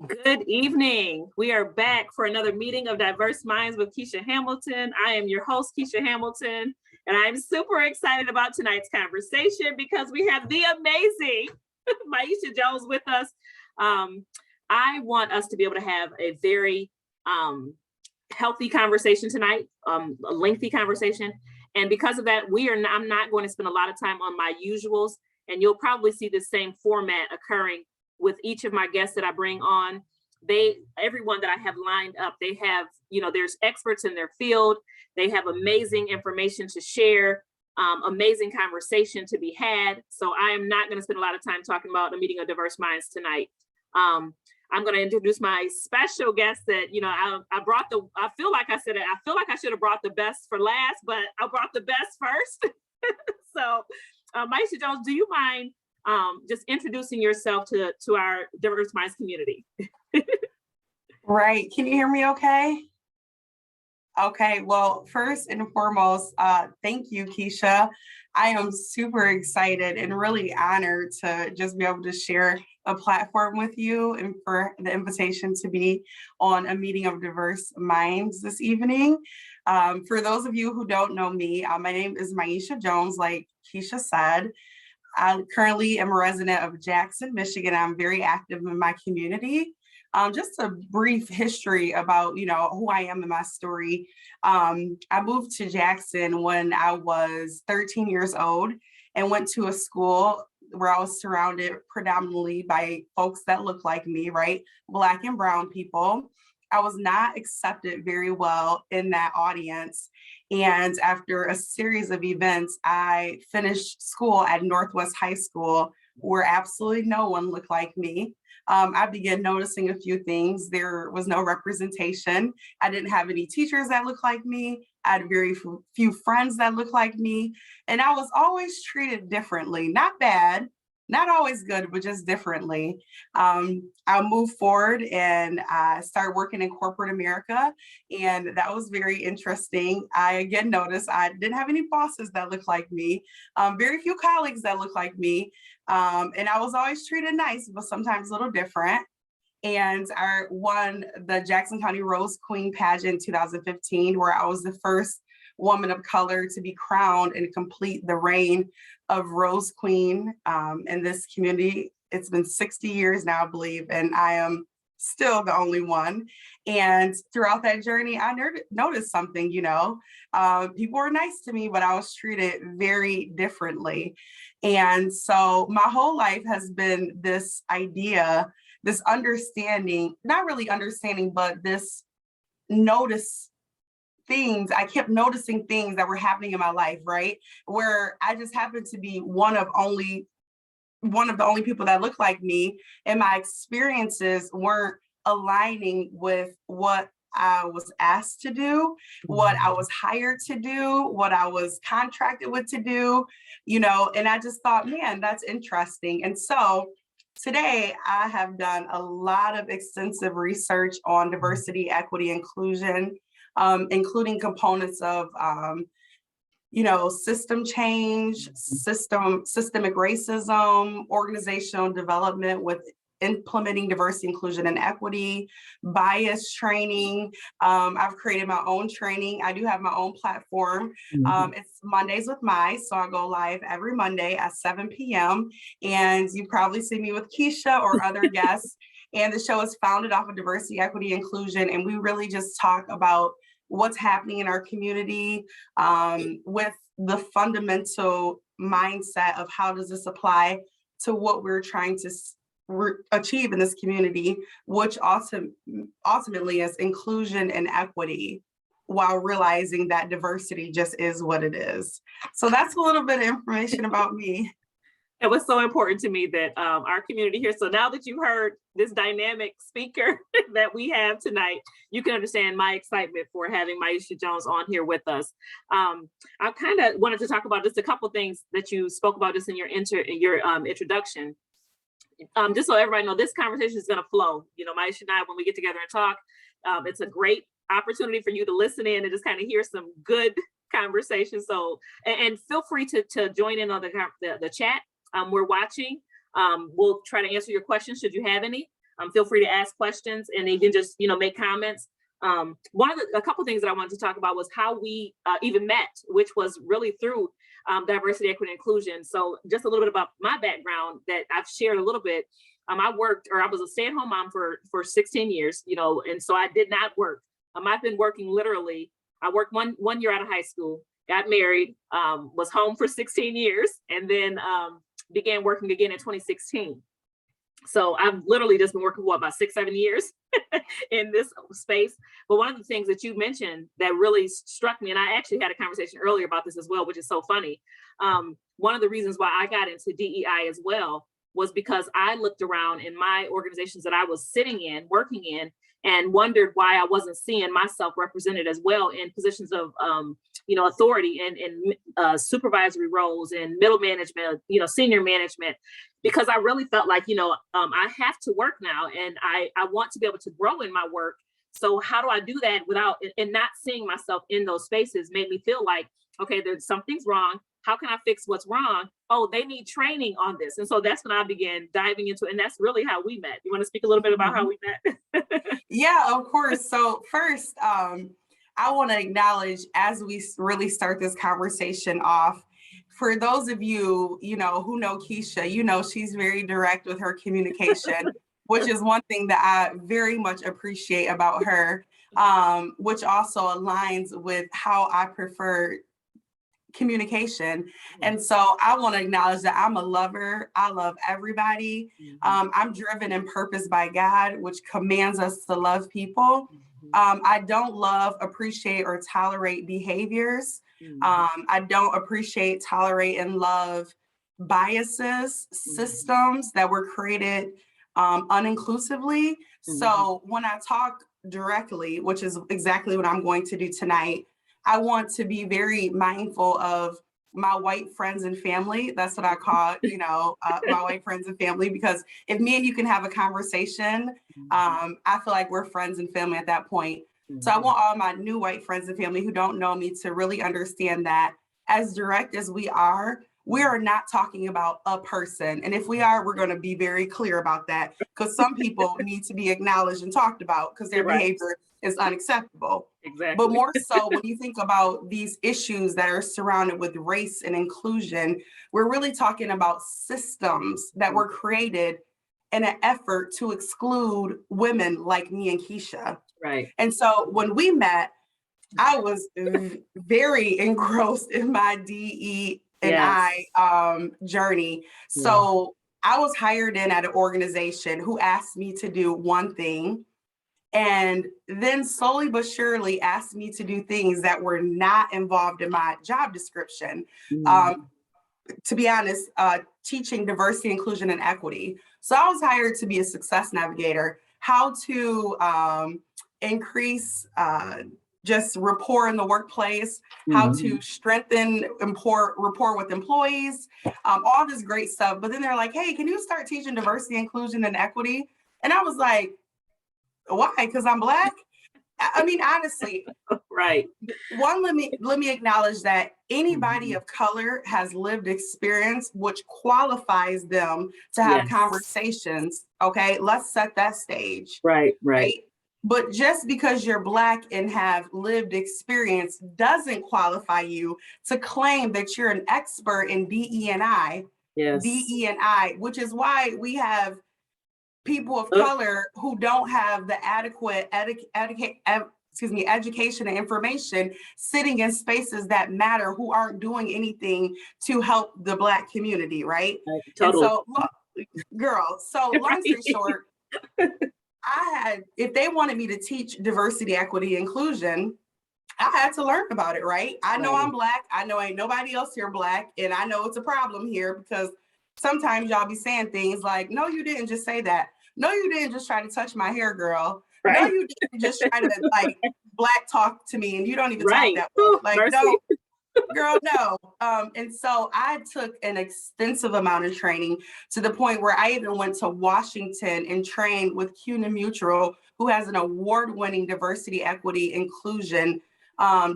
Good evening. We are back for another meeting of Diverse Minds with Keisha Hamilton. I am your host, Keisha Hamilton, and I'm super excited about tonight's conversation because we have the amazing Myeshia Jones with us. I want us to be able to have a very healthy conversation tonight, a lengthy conversation. And because of that, I'm not going to spend a lot of time on my usuals, and you'll probably see the same format occurring with each of my guests that I bring on. Everyone that I have lined up, they have, there's experts in their field. They have amazing information to share, amazing conversation to be had. So I am not going to spend a lot of time talking about a meeting of diverse minds tonight. I'm going to introduce my special guest that, I feel like I should have brought the best for last, but I brought the best first. So Myeshia Jones, do you mind just introducing yourself to our Diverse Minds community? Right. Can you hear me okay? Okay. Well, first and foremost, thank you, Keisha. I am super excited and really honored to just be able to share a platform with you and for the invitation to be on a meeting of diverse minds this evening. For those of you who don't know me, my name is Myeshia Jones, like Keisha said. I currently am a resident of Jackson, Michigan. I'm very active in my community. Just a brief history about, who I am and my story. I moved to Jackson when I was 13 years old and went to a school where I was surrounded predominantly by folks that look like me, right? Black and brown people. I was not accepted very well in that audience. And after a series of events, I finished school at Northwest High School, where absolutely no one looked like me. I began noticing a few things. There was no representation. I didn't have any teachers that looked like me. I had very few friends that looked like me. And I was always treated differently, not bad, not always good, but just differently. I moved forward and I started working in corporate America, and that was very interesting. I again noticed I didn't have any bosses that looked like me, very few colleagues that looked like me, and I was always treated nice, but sometimes a little different. And I won the Jackson County Rose Queen pageant in 2015, where I was the first woman of color to be crowned and complete the reign of Rose Queen in this community. It's been 60 years now, I believe, and I am still the only one. And throughout that journey, I noticed something, people were nice to me, but I was treated very differently. And so my whole life has been this idea, this understanding, not really understanding, but this I kept noticing things that were happening in my life, right? Where I just happened to be one of the only people that looked like me, and my experiences weren't aligning with what I was asked to do, what I was hired to do, what I was contracted with to do, and I just thought, man, that's interesting. And so today I have done a lot of extensive research on diversity, equity, inclusion, including components of, system change, systemic racism, organizational development with implementing diversity, inclusion, and equity, bias training. I've created my own training. I do have my own platform. It's Mondays with My, so I go live every Monday at 7 p.m. And you probably see me with Keisha or other guests. And the show is founded off of diversity, equity, inclusion. And we really just talk about what's happening in our community with the fundamental mindset of how does this apply to what we're trying to achieve in this community, which ultimately is inclusion and equity, while realizing that diversity just is what it is. So that's a little bit of information about me. It was so important to me that our community here. So now that you've heard this dynamic speaker that we have tonight, you can understand my excitement for having Myeshia Jones on here with us. I kind of wanted to talk about just a couple things that you spoke about just in your introduction. Just so everybody know, this conversation is going to flow. Myeshia and I, when we get together and talk, it's a great opportunity for you to listen in and just kind of hear some good conversation. So, and feel free to join in on the chat. We're watching. We'll try to answer your questions should you have any. Feel free to ask questions and even just, make comments. A couple things that I wanted to talk about was how we even met, which was really through diversity, equity, and inclusion. So just a little bit about my background that I've shared a little bit. I was a stay-at-home mom for 16 years, and so I did not work. I've been working literally. I worked one year out of high school, got married, was home for 16 years, and then began working again in 2016. So I've literally just been working for about 6-7 years in this space. But one of the things that you mentioned that really struck me, and I actually had a conversation earlier about this as well, which is so funny. One of the reasons why I got into DEI as well was because I looked around in my organizations that I was sitting in, working in, and wondered why I wasn't seeing myself represented as well in positions of, authority and supervisory roles and middle management, senior management, because I really felt like, I have to work now and I want to be able to grow in my work. So how do I do that without, and not seeing myself in those spaces made me feel like, okay, there's something's wrong. How can I fix what's wrong? Oh, they need training on this. And so that's when I began diving into it. And that's really how we met. You want to speak a little bit about how we met? Yeah, of course. So first, I want to acknowledge, as we really start this conversation off, for those of you, who know Keisha, she's very direct with her communication, which is one thing that I very much appreciate about her, which also aligns with how I prefer communication. And so I want to acknowledge that I'm a lover. I love everybody. I'm driven in purpose by God, which commands us to love people. I don't love, appreciate, or tolerate behaviors. I don't appreciate, tolerate, and love biases, systems that were created uninclusively. So when I talk directly, which is exactly what I'm going to do tonight, I want to be very mindful of my white friends and family. That's what I call, my white friends and family, because if me and you can have a conversation, I feel like we're friends and family at that point. So I want all my new white friends and family who don't know me to really understand that as direct as we are not talking about a person. And if we are, we're going to be very clear about that, because some people need to be acknowledged and talked about because their behavior is unacceptable. Exactly. But more so, when you think about these issues that are surrounded with race and inclusion, we're really talking about systems that were created in an effort to exclude women like me and Keisha. Right. And so when we met, I was very engrossed in my DE and I journey. So I was hired in at an organization who asked me to do one thing, and then slowly but surely asked me to do things that were not involved in my job description. To be honest, teaching diversity, inclusion, and equity. So I was hired to be a success navigator, how to increase just rapport in the workplace, how to strengthen rapport with employees, all this great stuff. But then they're like, hey, can you start teaching diversity, inclusion, and equity? And I was like, why? Because I'm Black? I mean, honestly, right. One, let me acknowledge that anybody of color has lived experience, which qualifies them to have conversations. Okay, let's set that stage. Right. But just because you're Black and have lived experience doesn't qualify you to claim that you're an expert in DE&I. DE&I, which is why we have people of color who don't have the adequate education and information sitting in spaces that matter, who aren't doing anything to help the Black community, right? Totally. And so long story short, if they wanted me to teach diversity, equity, inclusion, I had to learn about it, right? I know I'm Black. I know ain't nobody else here Black. And I know it's a problem here because sometimes y'all be saying things like, no, you didn't just say that. No, you didn't just try to touch my hair, girl. Right. No, you didn't just try to like Black talk to me and you don't even talk that way. Like, no, girl, no. And so I took an extensive amount of training to the point where I even went to Washington and trained with CUNA Mutual, who has an award-winning diversity, equity, inclusion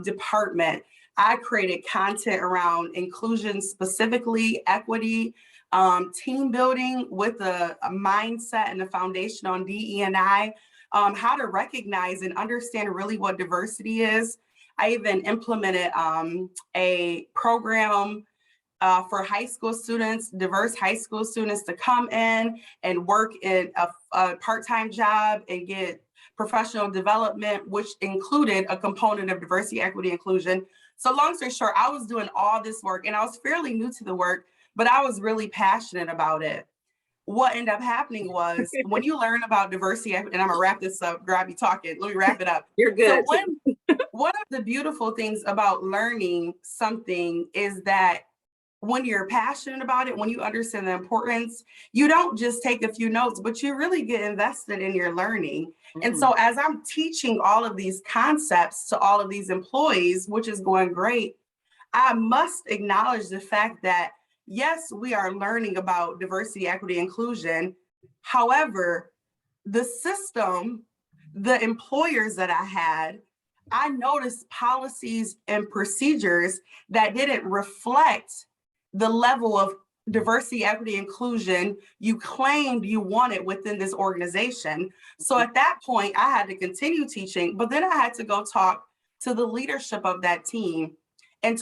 department. I created content around inclusion, specifically equity, team building with a mindset and a foundation on DE&I, how to recognize and understand really what diversity is. I even implemented a program for high school students, diverse high school students, to come in and work in a part-time job and get professional development, which included a component of diversity, equity, inclusion. So long story short, I was doing all this work and I was fairly new to the work, but I was really passionate about it. What ended up happening was when you learn about diversity, and I'm gonna wrap this up, grab you talking, let me wrap it up. You're good. So one of the beautiful things about learning something is that when you're passionate about it, when you understand the importance, you don't just take a few notes, but you really get invested in your learning. And so as I'm teaching all of these concepts to all of these employees, which is going great, I must acknowledge the fact that, yes, we are learning about diversity, equity, inclusion. However, the system, the employers that I had, I noticed policies and procedures that didn't reflect the level of diversity, equity, inclusion you claimed you wanted within this organization. So at that point, I had to continue teaching, but then I had to go talk to the leadership of that team and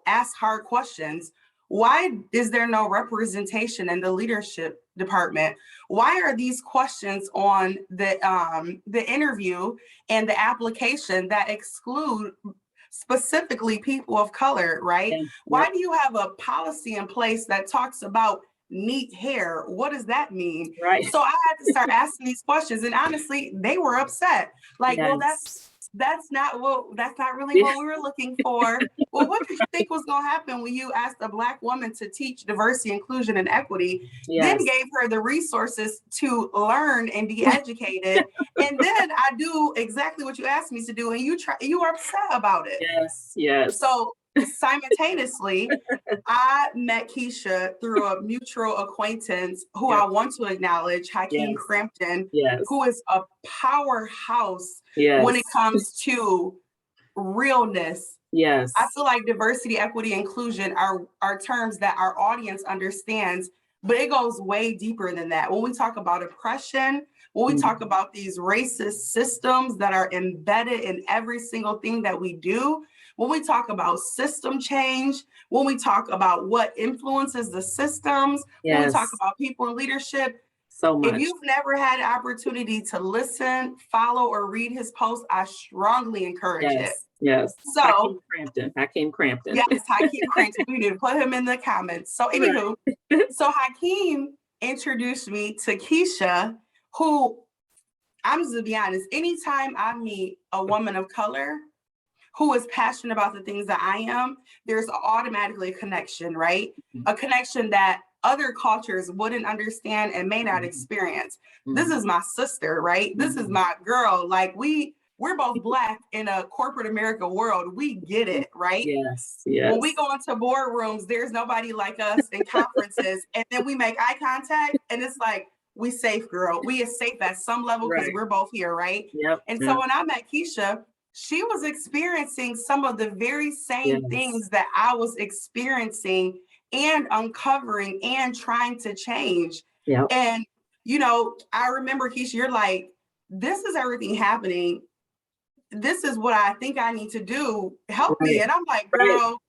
ask hard questions. Why is there no representation in the leadership department? Why are these questions on the interview and the application that exclude specifically people of color, right? Yeah. Why do you have a policy in place that talks about neat hair? What does that mean? Right. So I had to start asking these questions, and honestly, they were upset. Like, well, that's not really what we were looking for. Well, what did you think was going to happen when you asked a Black woman to teach diversity, inclusion, and equity, then gave her the resources to learn and be educated, and then I do exactly what you asked me to do, and you are upset about it. Yes. So simultaneously, I met Keisha through a mutual acquaintance who I want to acknowledge, Hakeem Crampton, who is a powerhouse when it comes to realness. I feel like diversity, equity, inclusion are terms that our audience understands, but it goes way deeper than that. When we talk about oppression, when we talk about these racist systems that are embedded in every single thing that we do, when we talk about system change, when we talk about what influences the systems, when we talk about people in leadership, so much. If you've never had an opportunity to listen, follow, or read his post, I strongly encourage it. Yes. So Hakeem Crampton. Yes, Hakeem Crampton. We need to put him in the comments. So anywho, so Hakeem introduced me to Keisha, who, I'm just gonna be honest, anytime I meet a woman of color who is passionate about the things that I am, there's automatically a connection, right? A connection that other cultures wouldn't understand and may not experience. This is my sister, right? This is my girl. Like we're both Black in a corporate America world. We get it, right? Yes. When we go into boardrooms, there's nobody like us in conferences, and then we make eye contact, and it's like, we safe, girl. We are safe at some level because we're both here, right? And so when I met Keisha, she was experiencing some of the very same things that I was experiencing and uncovering and trying to change. And, I remember, Keisha, you're like, this is everything happening. This is what I think I need to do. Help me. And I'm like, girl,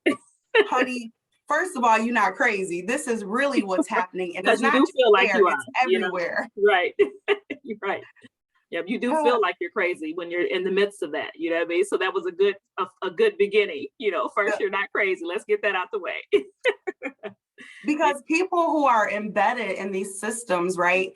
honey, first of all, you're not crazy. This is really what's happening. And it's not just feel like there, it's everywhere. Right. You're right. Yeah, you do feel like you're crazy when you're in the midst of that, you know what I mean? So that was a good beginning, first you're not crazy. Let's get that out the way. Because people who are embedded in these systems, right?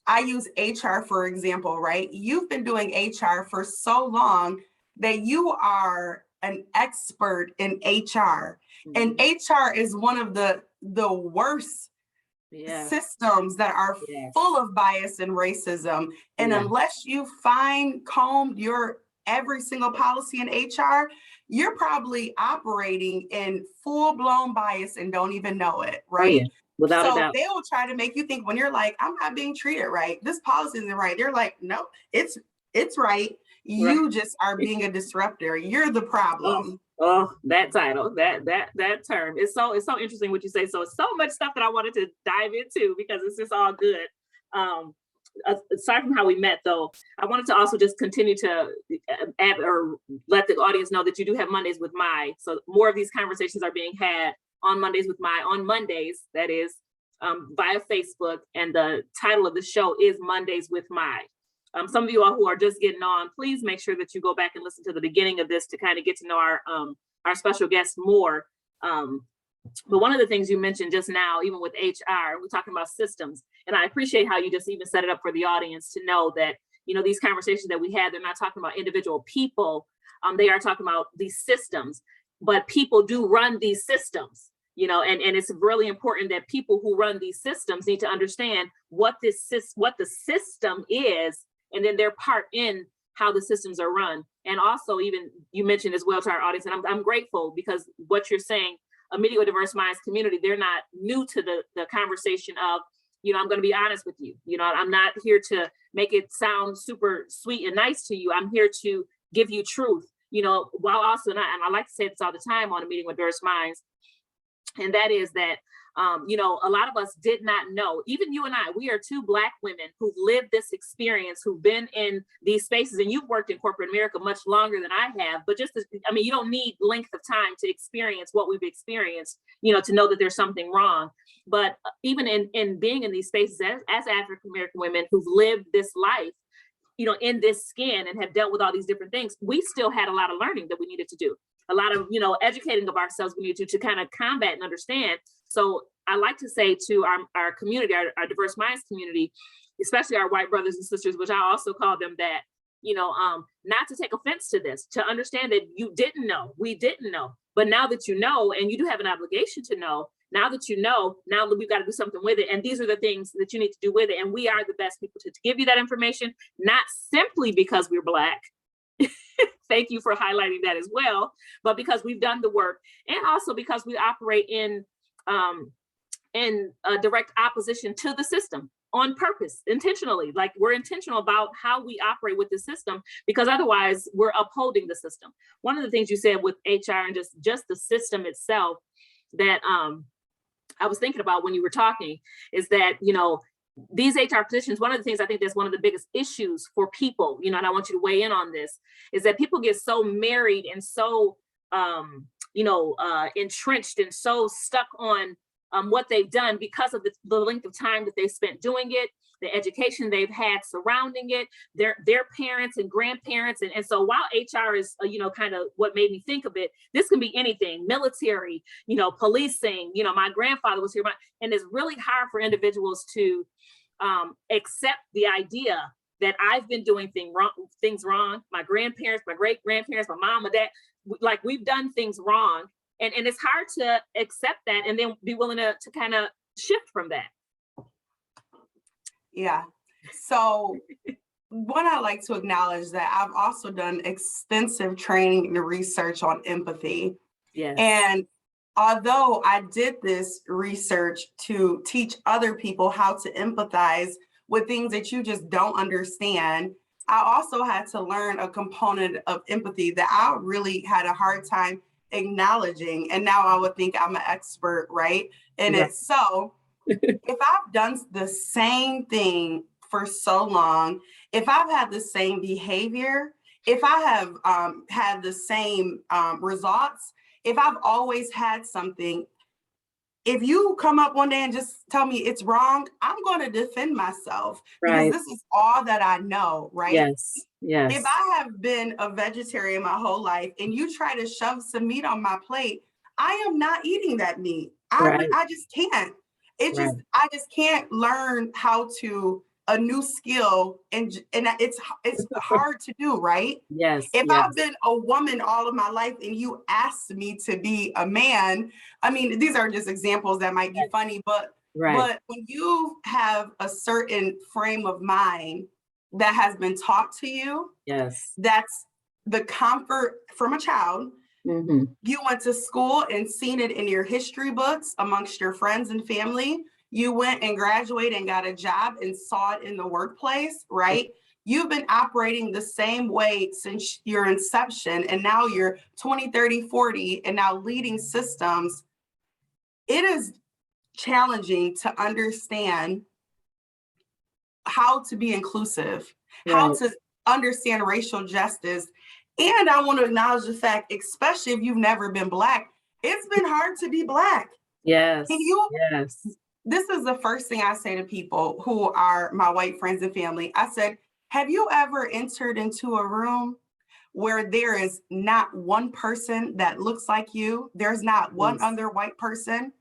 I use HR, for example, right? You've been doing HR for so long that you are an expert in HR. And HR is one of the worst systems that are full of bias and racism. And unless you combed your every single policy in HR, you're probably operating in full-blown bias and don't even know it, right? Without a doubt. They will try to make you think when you're like, I'm not being treated right. This policy isn't right. They're like, no, it's It's right. Right. You just are being a disruptor. You're the problem. Oh, that title, that term. It's so interesting what you say. So much stuff that I wanted to dive into because it's just all good. Aside from how we met though, I wanted to also just continue to add or let the audience know that you do have Mondays with My. So more of these conversations are being had on Mondays with My, on Mondays, that is, via Facebook. And the title of the show is Mondays with My. Some of you all who are just getting on, please make sure that you go back and listen to the beginning of this to kind of get to know our special guests more. But one of the things you mentioned just now, even with HR, we're talking about systems. And I appreciate how you just even set it up for the audience to know that, you know, these conversations that we had, they're not talking about individual people. They are talking about these systems, but people do run these systems, you know, and it's really important that people who run these systems need to understand what the system is, and then their part in how the systems are run. And also, even you mentioned as well to our audience, and I'm grateful because what you're saying, a Meeting with Diverse Minds community, they're not new to the conversation of, you know, I'm going to be honest with you. You know, I'm not here to make it sound super sweet and nice to you. I'm here to give you truth, you know, while also, and I like to say this all the time on a Meeting with Diverse Minds, and that is that, you know, a lot of us did not know, even you and I, we are two Black women who've lived this experience, who've been in these spaces, and you've worked in corporate America much longer than I have, but just, I mean, you don't need length of time to experience what we've experienced, you know, to know that there's something wrong. But even in being in these spaces as African-American women who've lived this life, you know, in this skin and have dealt with all these different things, we still had a lot of learning that we needed to do. A lot of, you know, educating of ourselves we need to kind of combat and understand. So I like to say to our community, our Diverse Minds community, especially our white brothers and sisters, which I also call them that, you know, not to take offense to this, to understand that you didn't know, we didn't know. But now that you know, and you do have an obligation to know, now that you know, now that we've got to do something with it. And these are the things that you need to do with it. And we are the best people to give you that information, not simply because we're Black. Thank you for highlighting that as well, but because we've done the work, and also because we operate in direct opposition to the system on purpose, intentionally. Like, we're intentional about how we operate with the system, because otherwise we're upholding the system. One of the things you said with HR and just the system itself that I was thinking about when you were talking is that, you know, these HR positions, one of the things I think that's one of the biggest issues for people, you know, and I want you to weigh in on this, is that people get so married and so, entrenched and so stuck on what they've done because of the length of time that they've spent doing it, the education they've had surrounding it, their parents and grandparents. And so while HR is, kind of what made me think of it, this can be anything, military, policing, my grandfather was here, and it's really hard for individuals to accept the idea that I've been doing things wrong. My grandparents, my great grandparents, my mom, my dad, like, we've done things wrong. And it's hard to accept that and then be willing to kind of shift from that. Yeah. So what I like to acknowledge that I've also done extensive training and research on empathy. Yes. And although I did this research to teach other people how to empathize with things that you just don't understand, I also had to learn a component of empathy that I really had a hard time acknowledging. And now I would think I'm an expert, right? And Right. it's so, if I've done the same thing for so long, if I've had the same behavior, if I have had the same results, if I've always had something, if you come up one day and just tell me it's wrong, I'm going to defend myself, Right. because this is all that I know, right? Yes. Yes. If I have been a vegetarian my whole life and you try to shove some meat on my plate, I am not eating that meat. I just can't. I just can't learn how to a new skill, and it's hard to do, right? Yes. If I've been a woman all of my life and you asked me to be a man, I mean, these are just examples that might be funny, but when you have a certain frame of mind that has been taught to you, yes, that's the comfort from a child. Mm-hmm. You went to school and seen it in your history books amongst your friends and family. You went and graduated and got a job and saw it in the workplace, right? You've been operating the same way since your inception, and now you're 20, 30, 40, and now leading systems. It is challenging to understand how to be inclusive, how to understand racial justice. And I want to acknowledge the fact, especially if you've never been Black, it's been hard to be Black. Yes. Yes. This is the first thing I say to people who are my white friends and family. I said, have you ever entered into a room where there is not one person that looks like you? There's not one other white person.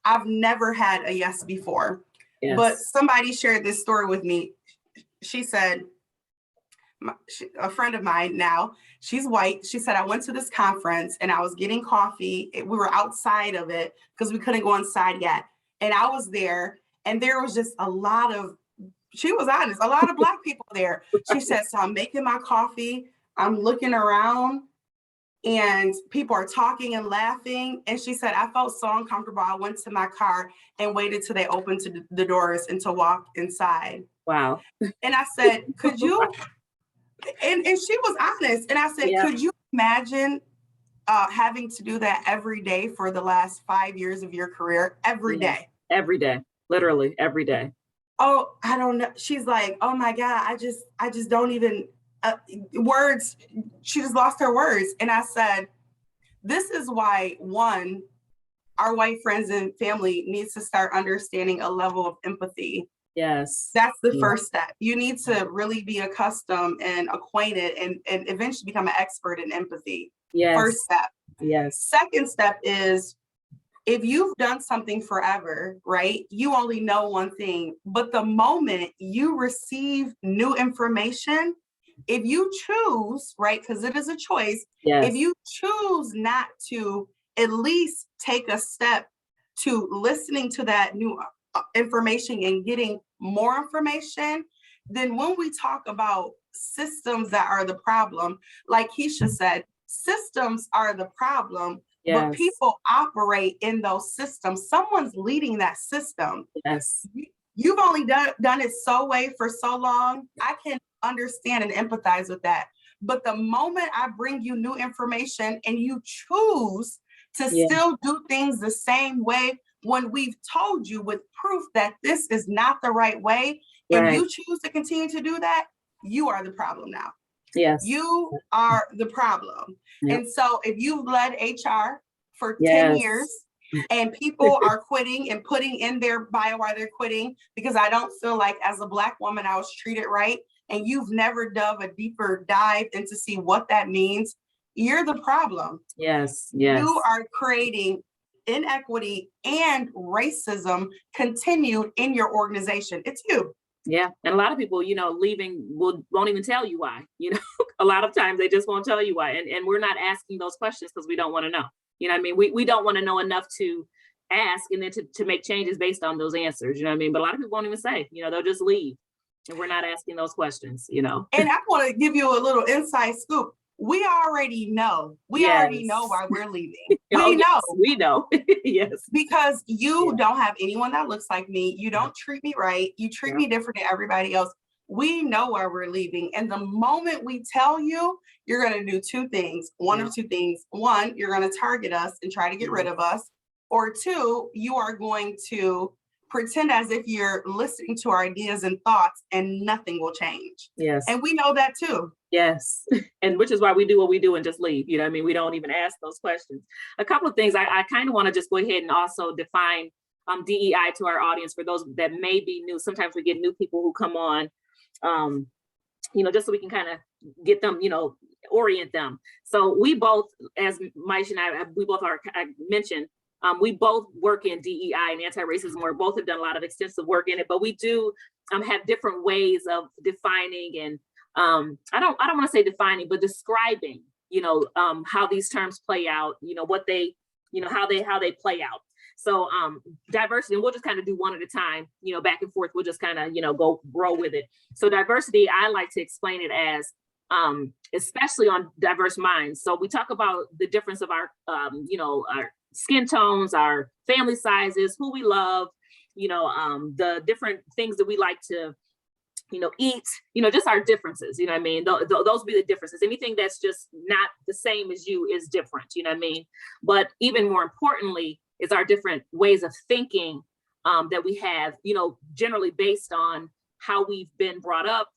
I've never had a yes before. Yes. But somebody shared this story with me. She said, a friend of mine now, she's white. She said, I went to this conference and I was getting coffee. We were outside of it because we couldn't go inside yet. And I was there and there was just a lot of, she was honest, a lot of Black people there. She said, so I'm making my coffee. I'm looking around and people are talking and laughing. And she said, I felt so uncomfortable. I went to my car and waited till they opened the doors and to walk inside. Wow. And I said, could you, and she was honest. And I said, could you imagine having to do that every day for the last 5 years of your career? Every day. Every day, literally every day. Oh, I don't know. She's like, oh my God, I just don't even, words, she just lost her words. And I said, this is why, one, our white friends and family needs to start understanding a level of empathy. Yes. That's the first step. You need to really be accustomed and acquainted and eventually become an expert in empathy. Yes. First step. Yes. Second step is, if you've done something forever, right, you only know one thing, but the moment you receive new information, if you choose, right, because it is a choice, if you choose not to at least take a step to listening to that new information and getting more information, then when we talk about systems that are the problem, like Keisha said, systems are the problem. Yes. But people operate in those systems. Someone's leading that system. Yes. You've only done it for so long. I can understand and empathize with that. But the moment I bring you new information and you choose to still do things the same way when we've told you with proof that this is not the right way, and you choose to continue to do that, you are the problem now. Yes. You are the problem. Yep. And so if you've led HR for 10 years and people are quitting and putting in their bio why they're quitting because I don't feel like as a Black woman I was treated right, and you've never dove a deeper dive into see what that means, you're the problem. Yes. Yes. You are creating inequity and racism continued in your organization. It's you. Yeah. And a lot of people, leaving won't even tell you why, a lot of times they just won't tell you why. And we're not asking those questions because we don't want to know. You know what I mean? We don't want to know enough to ask and then to make changes based on those answers. You know what I mean? But a lot of people won't even say, they'll just leave. And we're not asking those questions, And I want to give you a little inside scoop. We already know. We already know why we're leaving. We know. We know. Yes. Because you don't have anyone that looks like me. You don't treat me right. You treat me different than everybody else. We know why we're leaving. And the moment we tell you, you're going to do two things. One of two things. One, you're going to target us and try to get rid of us. Or two, you are going to pretend as if you're listening to our ideas and thoughts and nothing will change. Yes. And we know that too. Yes. And which is why we do what we do and just leave. You know what I mean? We don't even ask those questions. A couple of things I kind of want to just go ahead and also define DEI to our audience for those that may be new. Sometimes we get new people who come on, just so we can kind of get them, orient them. So we both, as Myeshia and I, we both are, I mentioned, we both work in DEI and anti-racism. We both have done a lot of extensive work in it, but we do have different ways of defining and I don't want to say defining, but describing, how these terms play out, what they, how they play out. So diversity, and we'll just kind of do one at a time, back and forth. We'll just kind of, go grow with it. So diversity, I like to explain it as, especially on diverse minds. So we talk about the difference of our, our skin tones, our family sizes, who we love, the different things that we like to, eat, just our differences, you know what I mean? Those be the differences. Anything that's just not the same as you is different, you know what I mean? But even more importantly is our different ways of thinking that we have, generally based on how we've been brought up,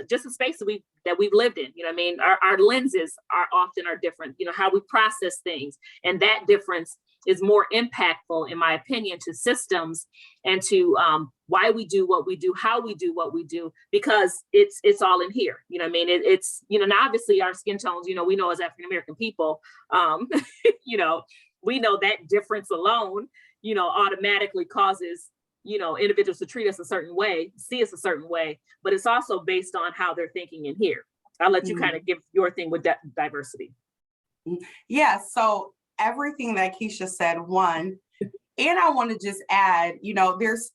just the space that we've lived in, you know what I mean? Our lenses are different, how we process things. And that difference is more impactful, in my opinion, to systems and to why we do what we do, how we do what we do, because it's all in here. You know what I mean? It's, now obviously our skin tones, we know as African-American people, we know that difference alone, automatically causes, individuals to treat us a certain way, see us a certain way, but it's also based on how they're thinking in here. I'll let you kind of give your thing with diversity. Yeah, so everything that Keisha said, one, and I want to just add,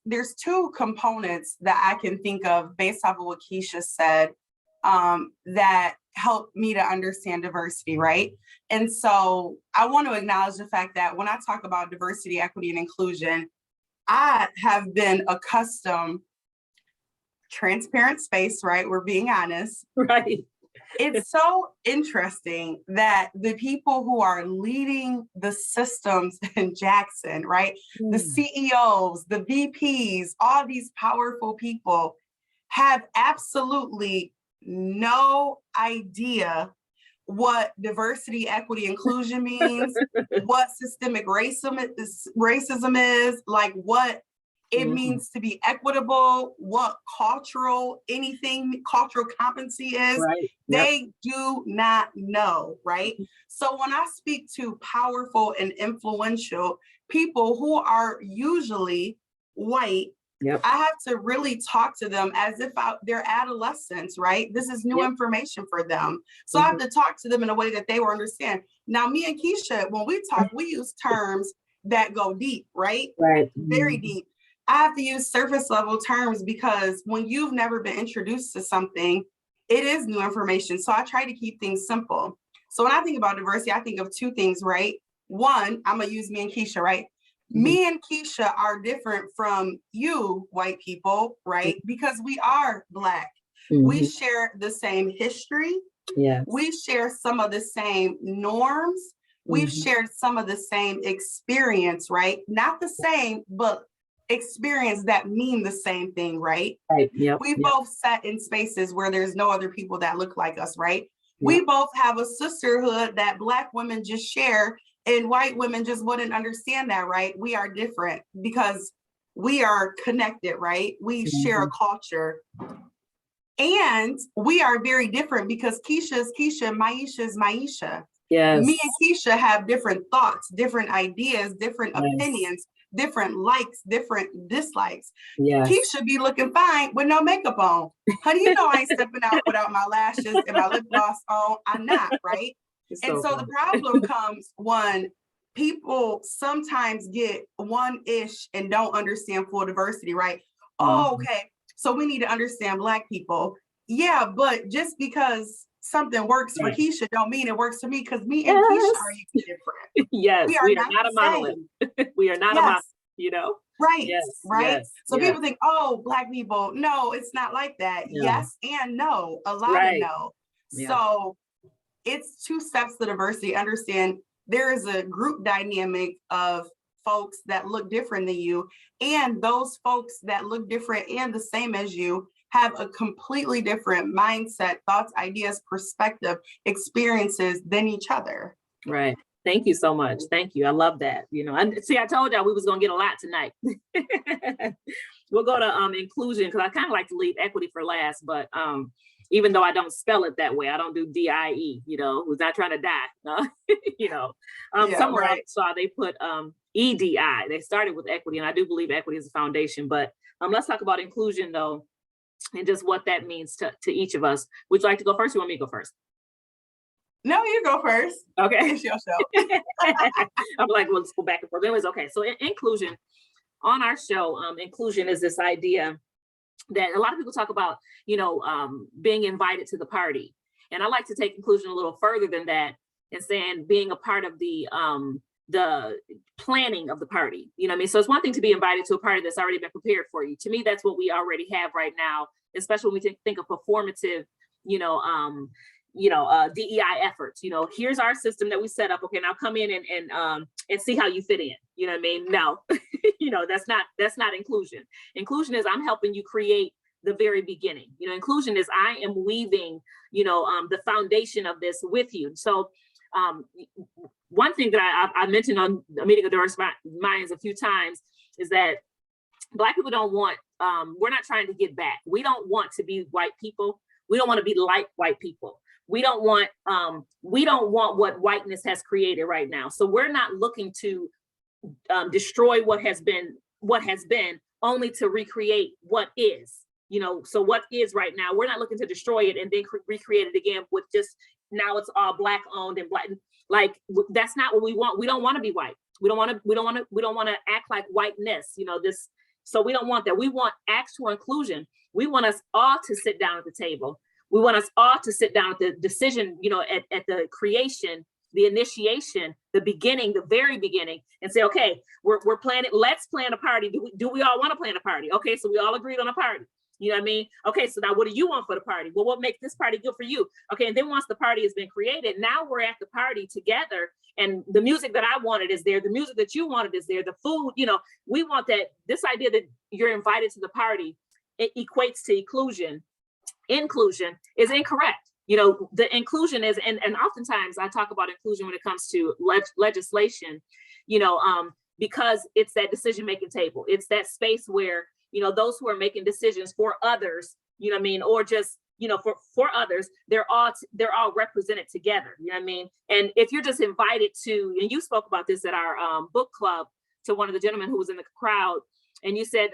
there's two components that I can think of based off of what Keisha said that help me to understand diversity, right? And so I want to acknowledge the fact that when I talk about diversity, equity, and inclusion, I have been accustomed, transparent space, right? We're being honest. Right. It's so interesting that the people who are leading the systems in Jackson, right? The CEOs, the VPs, all these powerful people have absolutely no idea what diversity, equity, inclusion means, what systemic racism is, like what it means to be equitable, what cultural competency is. Right. They do not know, right? So when I speak to powerful and influential people who are usually white, I have to really talk to them as if they're adolescents, right? This is new information for them. So I have to talk to them in a way that they will understand. Now, me and Keisha, when we talk, we use terms that go deep, right? Right. Very deep. I have to use surface level terms because when you've never been introduced to something, it is new information. So I try to keep things simple. So when I think about diversity, I think of two things, right? One, I'm gonna use me and Keisha, right? Me and Keisha are different from you, white people, right? Because we are Black. We share the same history. Yes. We share some of the same norms. We've shared some of the same experience, right? Not the same, but experience that mean the same thing, right? Right. Yep. We both sat in spaces where there's no other people that look like us, right? We both have a sisterhood that Black women just share and white women just wouldn't understand that, right? We are different because we are connected, right? We share a culture. And we are very different because Keisha's Keisha, Myeshia's Myeshia. Yes. Me and Keisha have different thoughts, different ideas, different opinions, different likes, different dislikes. Keisha be looking fine with no makeup on. Honey, I ain't stepping out without my lashes and my lip gloss on. I'm not, right? And so the problem comes when people sometimes get one-ish and don't understand full diversity, right? Oh, okay. So we need to understand Black people. Yeah, but just because something works for Keisha don't mean it works for me, because me and Keisha are different. Yes, we are not a monolith. We are not a monolith, Right, yes, right. Yes, so people think, oh, Black people, no, it's not like that. Yes and no, a lot of no. So it's two steps to diversity. Understand there is a group dynamic of folks that look different than you, and those folks that look different and the same as you have a completely different mindset, thoughts, ideas, perspective, experiences than each other. Right. Thank you so much. Thank you. I love that. I told y'all we was gonna get a lot tonight. We'll go to inclusion, because I kind of like to leave equity for last, but even though I don't spell it that way, I don't do DIE, who's not trying to die. Somewhere else I saw they put EDI. They started with equity, and I do believe equity is a foundation, but let's talk about inclusion though, and just what that means to each of us. Would you like to go first? Or you want me to go first? No, you go first. Okay. It's your show. I'm like, well, let's go back and forth. Anyways, okay. So inclusion on our show, inclusion is this idea that a lot of people talk about, being invited to the party. And I like to take inclusion a little further than that and saying being a part of the planning of the party. You know what I mean? So it's one thing to be invited to a party that's already been prepared for you. To me, that's what we already have right now, especially when we think of performative, DEI efforts. You know, here's our system that we set up. Okay, now come in and see how you fit in. You know what I mean? No, that's not inclusion. Inclusion is I'm helping you create the very beginning. You know, inclusion is I am weaving, the foundation of this with you. So one thing that I mentioned on a meeting of diverse minds a few times is that Black people don't want, we're not trying to get back. We don't want to be white people. We don't want to be like white people. We don't want what whiteness has created right now. So we're not looking to destroy what has been, only to recreate what is. So what is right now, we're not looking to destroy it and then recreate it again with just, now it's all Black owned and Black. Like, that's not what we want. We don't want to be white. We don't want to act like whiteness, this. So we don't want that. We want actual inclusion. We want us all to sit down at the table. We want us all to sit down at the decision, at the creation, the initiation, the beginning, the very beginning, and say, okay, we're planning, let's plan a party. Do we all want to plan a party? Okay, so we all agreed on a party. You know what I mean? Okay, so now what do you want for the party? Well, what makes this party good for you? Okay, and then once the party has been created, now we're at the party together, and the music that I wanted is there, the music that you wanted is there, the food, we want that. This idea that you're invited to the party, it equates to inclusion. Inclusion is incorrect. The inclusion is, and oftentimes I talk about inclusion when it comes to legislation, because it's that decision-making table. It's that space where, those who are making decisions for others, or just, for others, they're all represented together, you know what I mean? And if you're just invited to, and you spoke about this at our book club to one of the gentlemen who was in the crowd, and you said,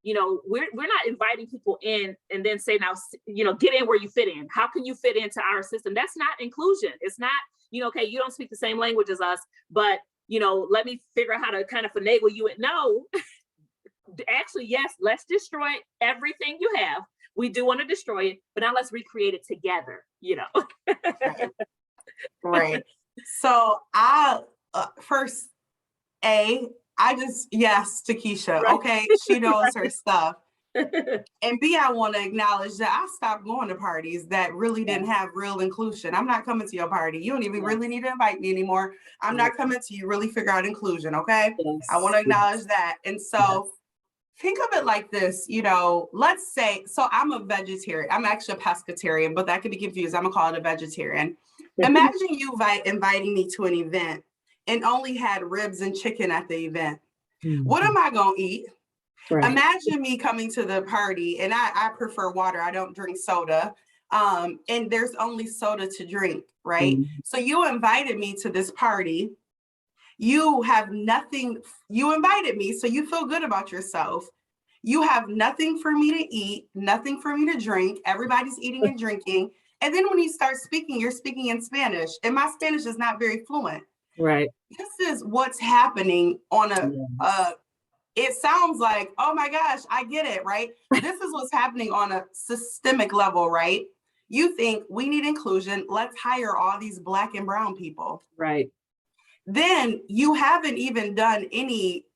we're not inviting people in and then say, now, get in where you fit in. How can you fit into our system? That's not inclusion. It's not, okay, you don't speak the same language as us, but, let me figure out how to kind of finagle you. No, actually, yes, let's destroy everything you have. We do want to destroy it, but now let's recreate it together, Right. So I just, yes to Keisha. Right. Okay, she knows her stuff. And B, I want to acknowledge that I stopped going to parties that really didn't have real inclusion. I'm not coming to your party. You don't even really need to invite me anymore. I'm not coming to you really figure out inclusion, okay? Yes. I want to acknowledge that. And so think of it like this, let's say, so I'm a vegetarian. I'm actually a pescatarian, but that could be confused. I'm going to call it a vegetarian. Imagine you inviting me to an event and only had ribs and chicken at the event. Mm-hmm. What am I going to eat? Right. Imagine me coming to the party, and I prefer water. I don't drink soda. And there's only soda to drink, right? Mm-hmm. So you invited me to this party. You have nothing. You invited me, so you feel good about yourself. You have nothing for me to eat, nothing for me to drink. Everybody's eating and drinking. And then when you start speaking, you're speaking in Spanish. And my Spanish is not very fluent. Right. This is what's happening on it sounds like, oh my gosh, I get it, right? This is what's happening on a systemic level, right? You think we need inclusion, let's hire all these Black and brown people. Right. Then you haven't even done any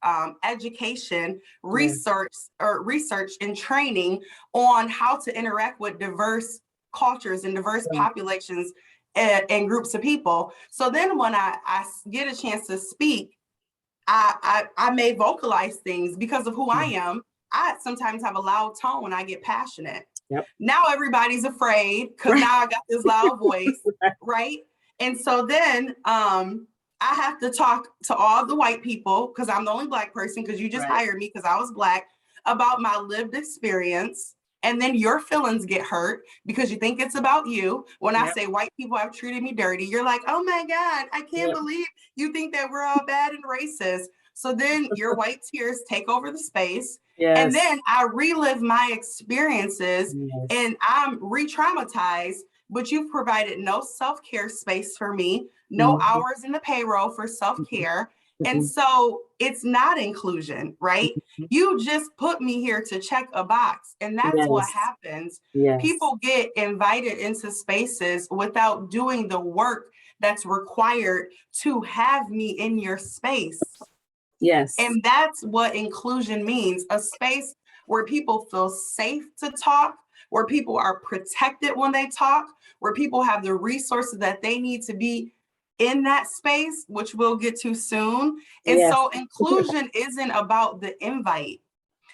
education, research and training on how to interact with diverse cultures and diverse populations and groups of people. So then when I get a chance to speak, I may vocalize things because of who I am. I sometimes have a loud tone when I get passionate. Yep. Now everybody's afraid because now I got this loud voice, right? And so then I have to talk to all the white people because I'm the only Black person because you just hired me because I was Black about my lived experience. And then your feelings get hurt because you think it's about you. When I say white people have treated me dirty, you're like, oh my God, I can't believe you think that we're all bad and racist. So then your white tears take over the space. Yes. And then I relive my experiences and I'm re-traumatized, but you've provided no self-care space for me, no hours in the payroll for self-care. And so it's not inclusion, right? You just put me here to check a box. And that's what happens. People get invited into spaces without doing the work that's required to have me in your space. Yes. And that's what inclusion means, a space where people feel safe to talk, where people are protected when they talk, where people have the resources that they need to be in that space, which we'll get to soon. And Yes. so inclusion isn't about the invite.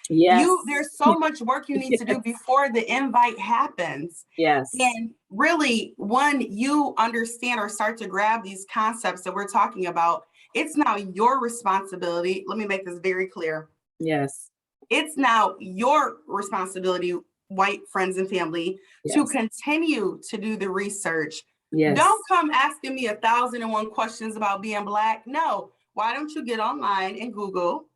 Yes. There's so much work you need to do before the invite happens. Yes. And really, when you understand or start to grab these concepts that we're talking about, it's now your responsibility. Let me make this very clear. Yes. It's now your responsibility, white friends and family, to continue to do the research. Yes. Don't come asking me 1,001 questions about being Black. No. Why don't you get online and Google,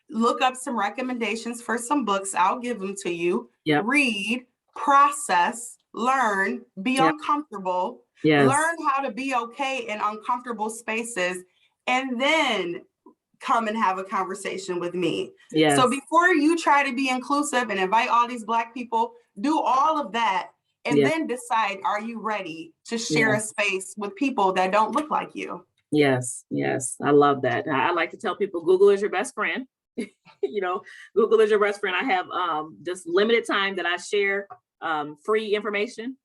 look up some recommendations for some books? I'll give them to you. Yep. Read, process, learn, be uncomfortable, learn how to be okay in uncomfortable spaces, and then come and have a conversation with me. Yes. So before you try to be inclusive and invite all these Black people, do all of that and then decide, are you ready to share a space with people that don't look like you? Yes, yes, I love that. I like to tell people Google is your best friend. You know, Google is your best friend. I have just limited time that I share free information.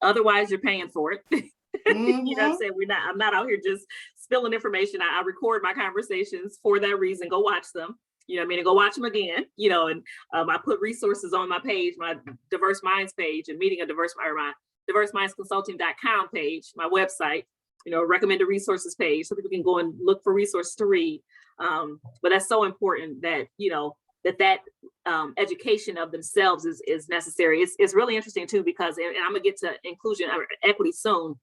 Otherwise, you're paying for it. Mm-hmm. You know what I'm saying? I'm not out here just spilling information. I record my conversations for that reason. Go watch them. You know what I mean? And go watch them again, you know, and I put resources on my page, my Diverse Minds page, and meeting a diverse, or my diversemindsconsulting.com page, my website, you know, recommended resources page, so people can go and look for resources to read. But that's so important that, you know, that education of themselves is necessary. It's really interesting too, because, and I'm gonna get to inclusion or equity soon,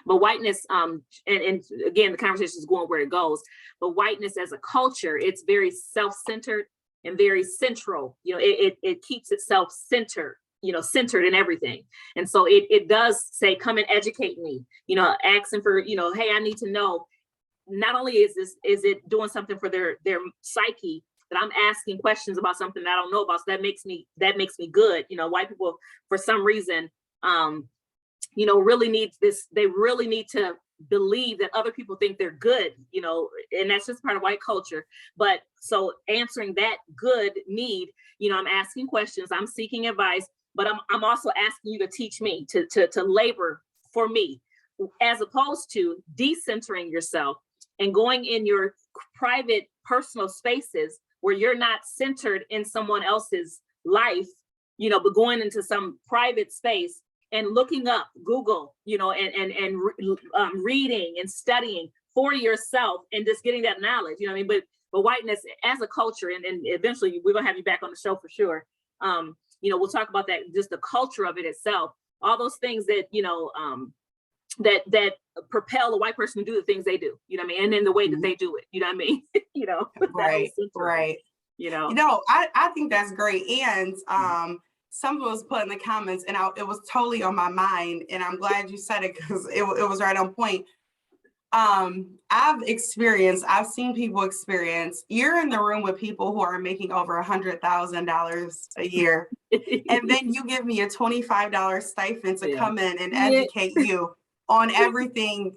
but whiteness, and again, the conversation is going where it goes, but whiteness as a culture, it's very self-centered and very central. You know, it keeps itself centered, you know, centered in everything. And so it does say, come and educate me, you know, asking for, you know, hey, I need to know, not only is it doing something for their psyche, that I'm asking questions about something that I don't know about. So that makes me good. You know, white people, for some reason, you know, really need this. They really need to believe that other people think they're good, you know, and that's just part of white culture. But so answering that good need, you know, I'm asking questions, I'm seeking advice, but I'm also asking you to teach me, to labor for me, as opposed to decentering yourself and going in your private personal spaces where you're not centered in someone else's life, you know, but going into some private space and looking up, Google, you know, and reading and studying for yourself and just getting that knowledge, you know what I mean? But whiteness as a culture, and eventually we're gonna have you back on the show for sure. You know, we'll talk about that, just the culture of it itself, all those things that, you know, that propel a white person to do the things they do, you know what I mean? And in the way that they do it, you know what I mean? You know, right. You know, I think that's great. And someone was put in the comments, and it was totally on my mind, and I'm glad you said it, because it was right on point. I've seen people experience, you're in the room with people who are making over $100,000 a year, and then you give me a $25 stipend to come in and educate you on everything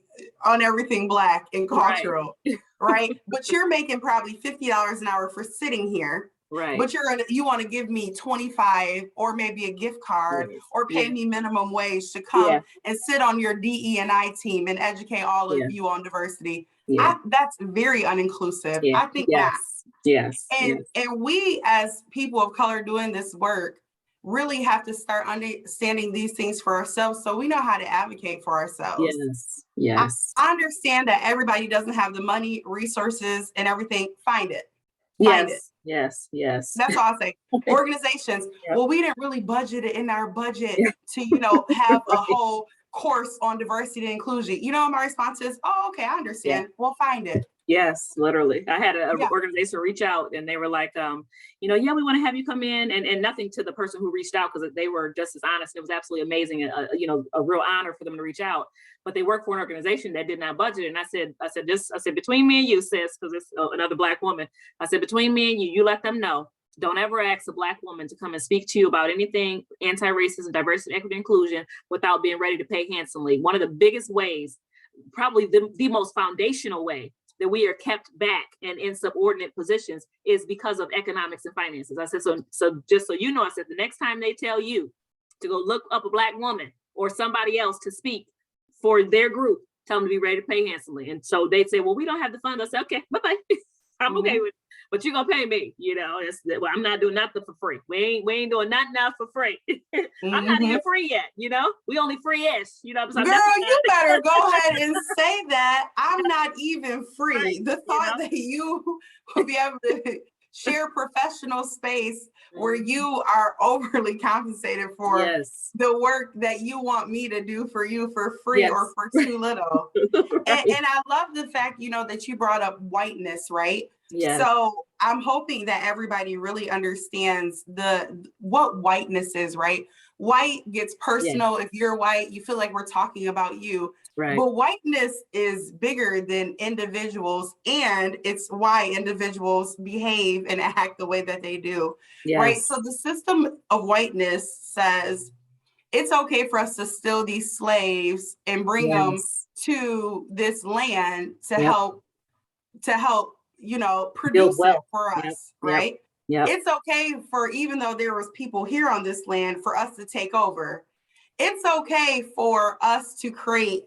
Black and cultural, right? But you're making probably $50 an hour for sitting here. Right. But you want to give me 25 or maybe a gift card or pay me minimum wage to come and sit on your DE&I team and educate all of you on diversity. That's very uninclusive. I think and we as people of color doing this work really have to start understanding these things for ourselves, so we know how to advocate for ourselves. Yes. I understand that everybody doesn't have the money, resources, and everything. Find it. Yes. That's all I'll say. Organizations, well, we didn't really budget it in our budget to, you know, have a whole course on diversity and inclusion. You know, my response is, oh, okay, I understand. We'll find it. Yes, literally. I had an organization reach out, and they were like, you know, we want to have you come in, and nothing to the person who reached out, because they were just as honest. It was absolutely amazing, and you know, a real honor for them to reach out. But they work for an organization that did not budget. And I said, between me and you, sis, because it's another Black woman. I said, between me and you let them know. Don't ever ask a Black woman to come and speak to you about anything anti-racism, diversity, equity, inclusion without being ready to pay handsomely. One of the biggest ways probably the most foundational way that we are kept back and in subordinate positions is because of economics and finances. I said, so just so you know, I said, the next time they tell you to go look up a Black woman or somebody else to speak for their group, tell them to be ready to pay handsomely. And so they'd say, well, we don't have the funds. I said, okay, bye-bye. I'm okay with it, but you're gonna pay me, well, I'm not doing nothing for free. We ain't doing nothing else for free. I'm not even free yet, we only free-ish, so girl, you better go ahead and say that. I'm not even free. Right, the thought that you will be able to share professional space where you are overly compensated for the work that you want me to do for you for free or for too little. Right. and I love the fact, that you brought up whiteness, right? Yes. So I'm hoping that everybody really understands what whiteness is, right? White gets personal. If you're white, you feel like we're talking about you. Right. But whiteness is bigger than individuals, and it's why individuals behave and act the way that they do. Yes. Right. So the system of whiteness says it's okay for us to steal these slaves and bring them to this land to help, produce it for us. Right. Yep. It's okay for, even though there was people here on this land, for us to take over. It's okay for us to create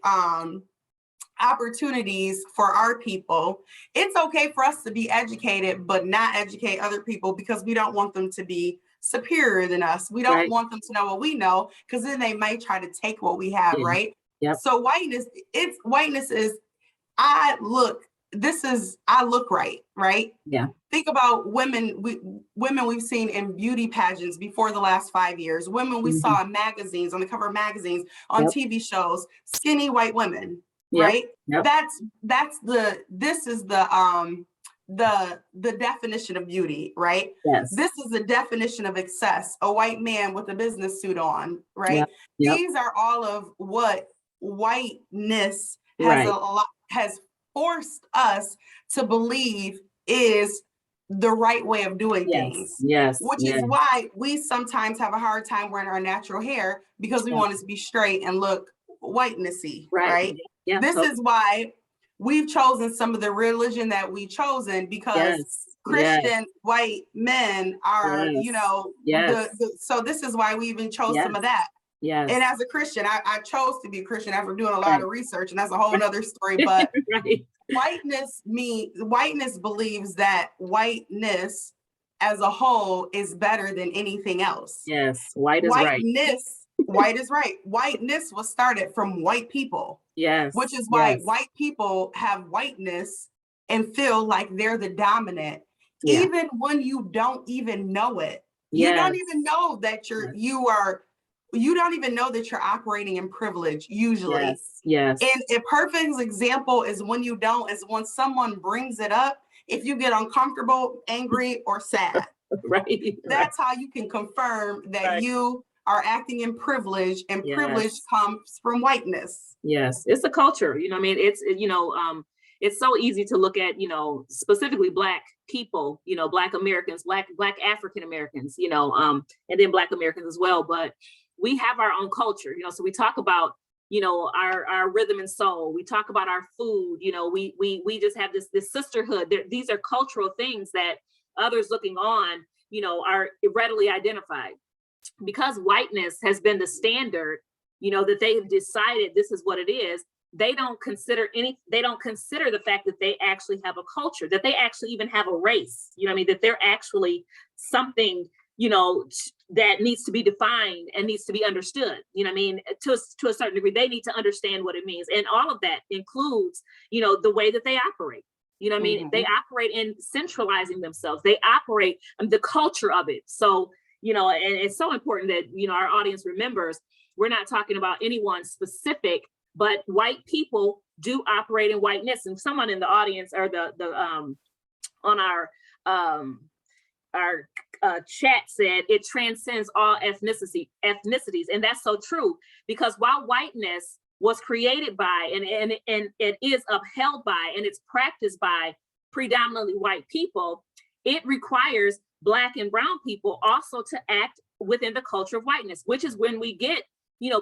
opportunities for our people. It's okay for us to be educated, but not educate other people because we don't want them to be superior than us. We don't want them to know what we know, because then they might try to take what we have, right? Yep. So whiteness is, I look right? Yeah. Think about women we've seen in beauty pageants before the last 5 years, women we saw in magazines, on the cover of magazines, on TV shows, skinny white women, right? Yep. This is the definition of beauty, right? Yes. This is the definition of excess, a white man with a business suit on, right? Yep. Yep. These are all of what whiteness has forced us to believe is the right way of doing things. Yes. Which is why we sometimes have a hard time wearing our natural hair, because we want it to be straight and look whitenessy, right? Yeah. This is why we've chosen some of the religion that we've chosen, because Christian white men are, so this is why we even chose some of that. Yes. And as a Christian, I chose to be a Christian after doing a lot of research, and that's a whole other story. But whiteness believes that whiteness as a whole is better than anything else. Yes, white is right. Whiteness was started from white people. Yes. Which is why white people have whiteness and feel like they're the dominant, even when you don't even know it. You don't even know that you don't even know that you're operating in privilege usually. Yes. And a perfect example is when someone brings it up, if you get uncomfortable, angry, or sad. That's how you can confirm that you are acting in privilege, and privilege comes from whiteness. Yes, it's a culture. It's so easy to look at, specifically Black people, Black Americans, Black African Americans, and then Black Americans as well. But we have our own culture, so we talk about, our rhythm and soul. We talk about our food, we just have this sisterhood. These are cultural things that others looking on, are readily identified. Because whiteness has been the standard, that they have decided this is what it is. They don't consider the fact that they actually have a culture, that they actually even have a race, that they're actually something, that needs to be defined and needs to be understood. To a certain degree, they need to understand what it means. And all of that includes, the way that they operate. They operate in centralizing themselves. They operate the culture of it. So, and it's so important that, our audience remembers, we're not talking about anyone specific, but white people do operate in whiteness. And someone in the audience, or on our chat said it transcends all ethnicities. And that's so true, because while whiteness was created by and it is upheld by and it's practiced by predominantly white people, it requires Black and brown people also to act within the culture of whiteness, which is when we get,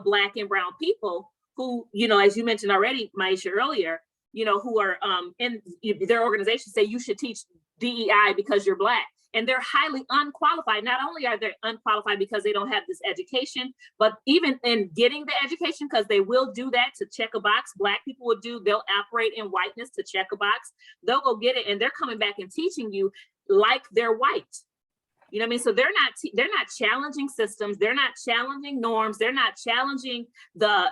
Black and brown people who, you know, as you mentioned already, Myeshia, earlier, you know, who are in their organization say you should teach DEI because you're Black. And they're highly unqualified. Not only are they unqualified because they don't have this education, but even in getting the education, because they will do that to check a box. Black people will they'll operate in whiteness to check a box. They'll go get it, and they're coming back and teaching you like they're white. You know what I mean? So they're not challenging systems. They're not challenging norms. They're not challenging the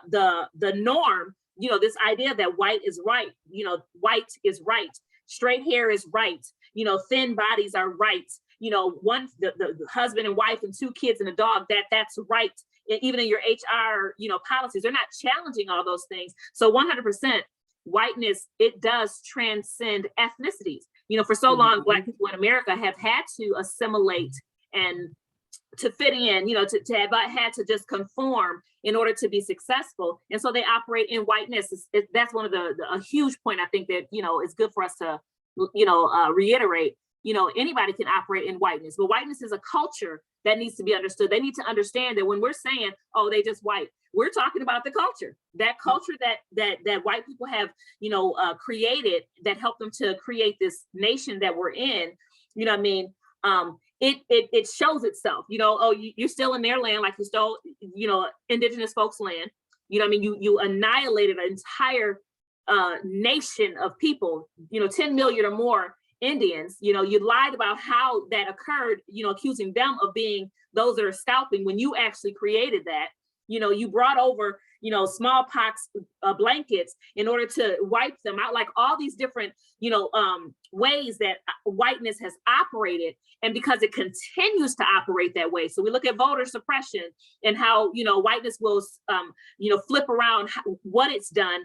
norm. You know, this idea that white is right. You know, white is right. Straight hair is right. You know, thin bodies are right. You know, the husband and wife and 2 kids and a dog, that's right. Even in your HR, you know, policies, they're not challenging all those things. So 100% whiteness, it does transcend ethnicities. You know, for so long, Black people in America have had to assimilate and to fit in, you know, to have had to just conform in order to be successful. And so they operate in whiteness. That's one of a huge point I think that, you know, is good for us to, you know, reiterate. You know, anybody can operate in whiteness, but whiteness is a culture that needs to be understood. They need to understand that when we're saying, oh, they just white, we're talking about the culture, that culture that white people have, you know, created, that helped them to create this nation that we're in. You know what I mean? It shows itself, you know, oh, you're still in their land, like you stole, you know, indigenous folks' land. You know what I mean? You annihilated an entire nation of people, you know, 10 million or more Indians. You know, you lied about how that occurred, you know, accusing them of being those that are scalping when you actually created that. You know, you brought over, you know, smallpox blankets in order to wipe them out, like all these different, you know, ways that whiteness has operated, and because it continues to operate that way. So we look at voter suppression and how, you know, whiteness will, you know, flip around what it's done,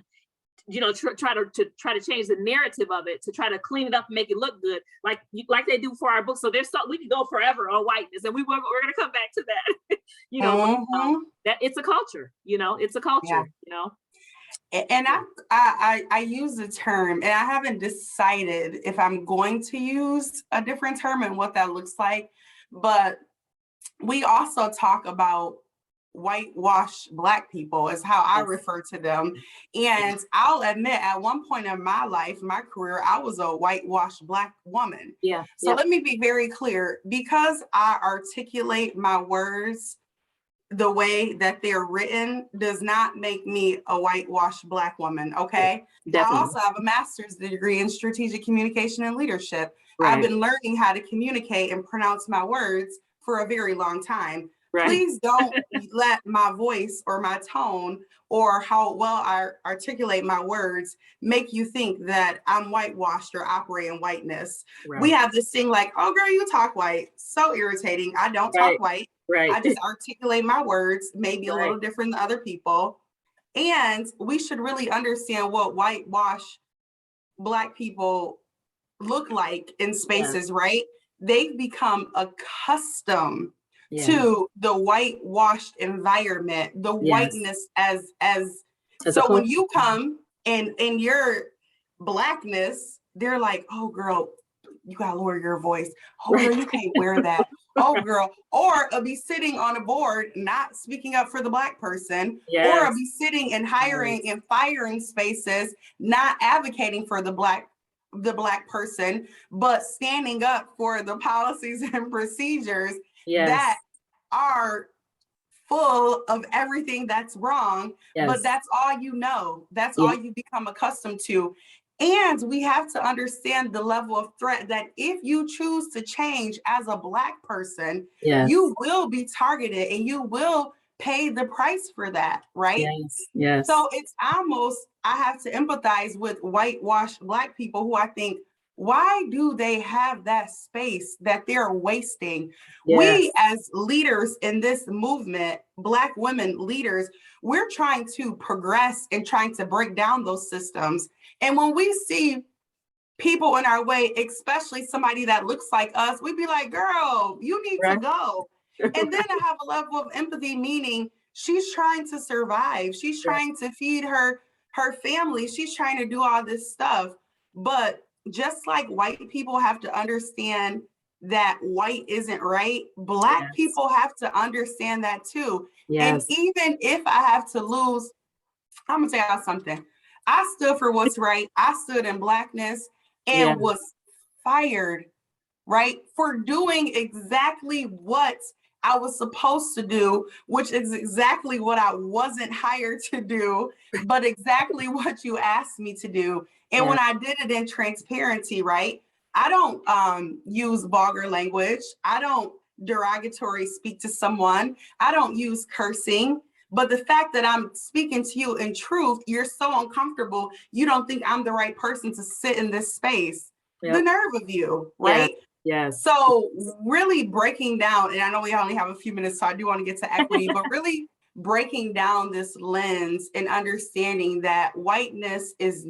you know, try to change the narrative of it, to try to clean it up and make it look good, like they do for our books. So we can go forever on whiteness, and we're going to come back to that. You know, that it's a culture. You know, it's a culture. Yeah. You know, and I use the term, and I haven't decided if I'm going to use a different term and what that looks like. But we also talk about whitewashed Black people is how I refer to them. And I'll admit, at one point in my life, my career, I was a whitewashed Black woman. Yeah. So let me be very clear, because I articulate my words the way that they're written does not make me a whitewashed Black woman. Okay. Definitely. I also have a master's degree in strategic communication and leadership. Right. I've been learning how to communicate and pronounce my words for a very long time. Right. Please don't let my voice or my tone or how well I articulate my words make you think that I'm whitewashed or operate in whiteness. Right. We have this thing like, oh girl, you talk white. So irritating. I don't talk white. Right. I just articulate my words, maybe a little different than other people. And we should really understand what whitewashed Black people look like in spaces, right? They've become accustomed to the whitewashed environment, the whiteness as so when you come and in your Blackness, they're like, oh girl, you gotta lower your voice. Oh girl, you can't wear that. Oh girl, or I'll be sitting on a board, not speaking up for the Black person, or I'll be sitting and hiring and firing spaces, not advocating for the Black person, but standing up for the policies and procedures that are full of everything that's wrong, but that's all you know. That's all you become accustomed to. And we have to understand the level of threat that if you choose to change as a Black person, you will be targeted and you will pay the price for that, right? Yes. So it's almost, I have to empathize with whitewashed Black people who I think, why do they have that space that they're wasting? We as leaders in this movement, Black women leaders, we're trying to progress and trying to break down those systems. And when we see people in our way, especially somebody that looks like us, we'd be like, girl, you need to go. And then I have a level of empathy, meaning she's trying to survive. She's trying to feed her family. She's trying to do all this stuff. But just like white people have to understand that white isn't right, Black people have to understand that too. And even if I have to lose I'm gonna tell y'all something. I stood for what's right. I stood in Blackness and was fired, right, for doing exactly what I was supposed to do, which is exactly what I wasn't hired to do, but exactly what you asked me to do. And when I did it in transparency, right, I don't use vulgar language. I don't derogatory speak to someone. I don't use cursing. But the fact that I'm speaking to you in truth, you're so uncomfortable. You don't think I'm the right person to sit in this space. The nerve of you, right? Yes. So really breaking down, and I know we only have a few minutes, so I do want to get to equity, but really breaking down this lens and understanding that whiteness is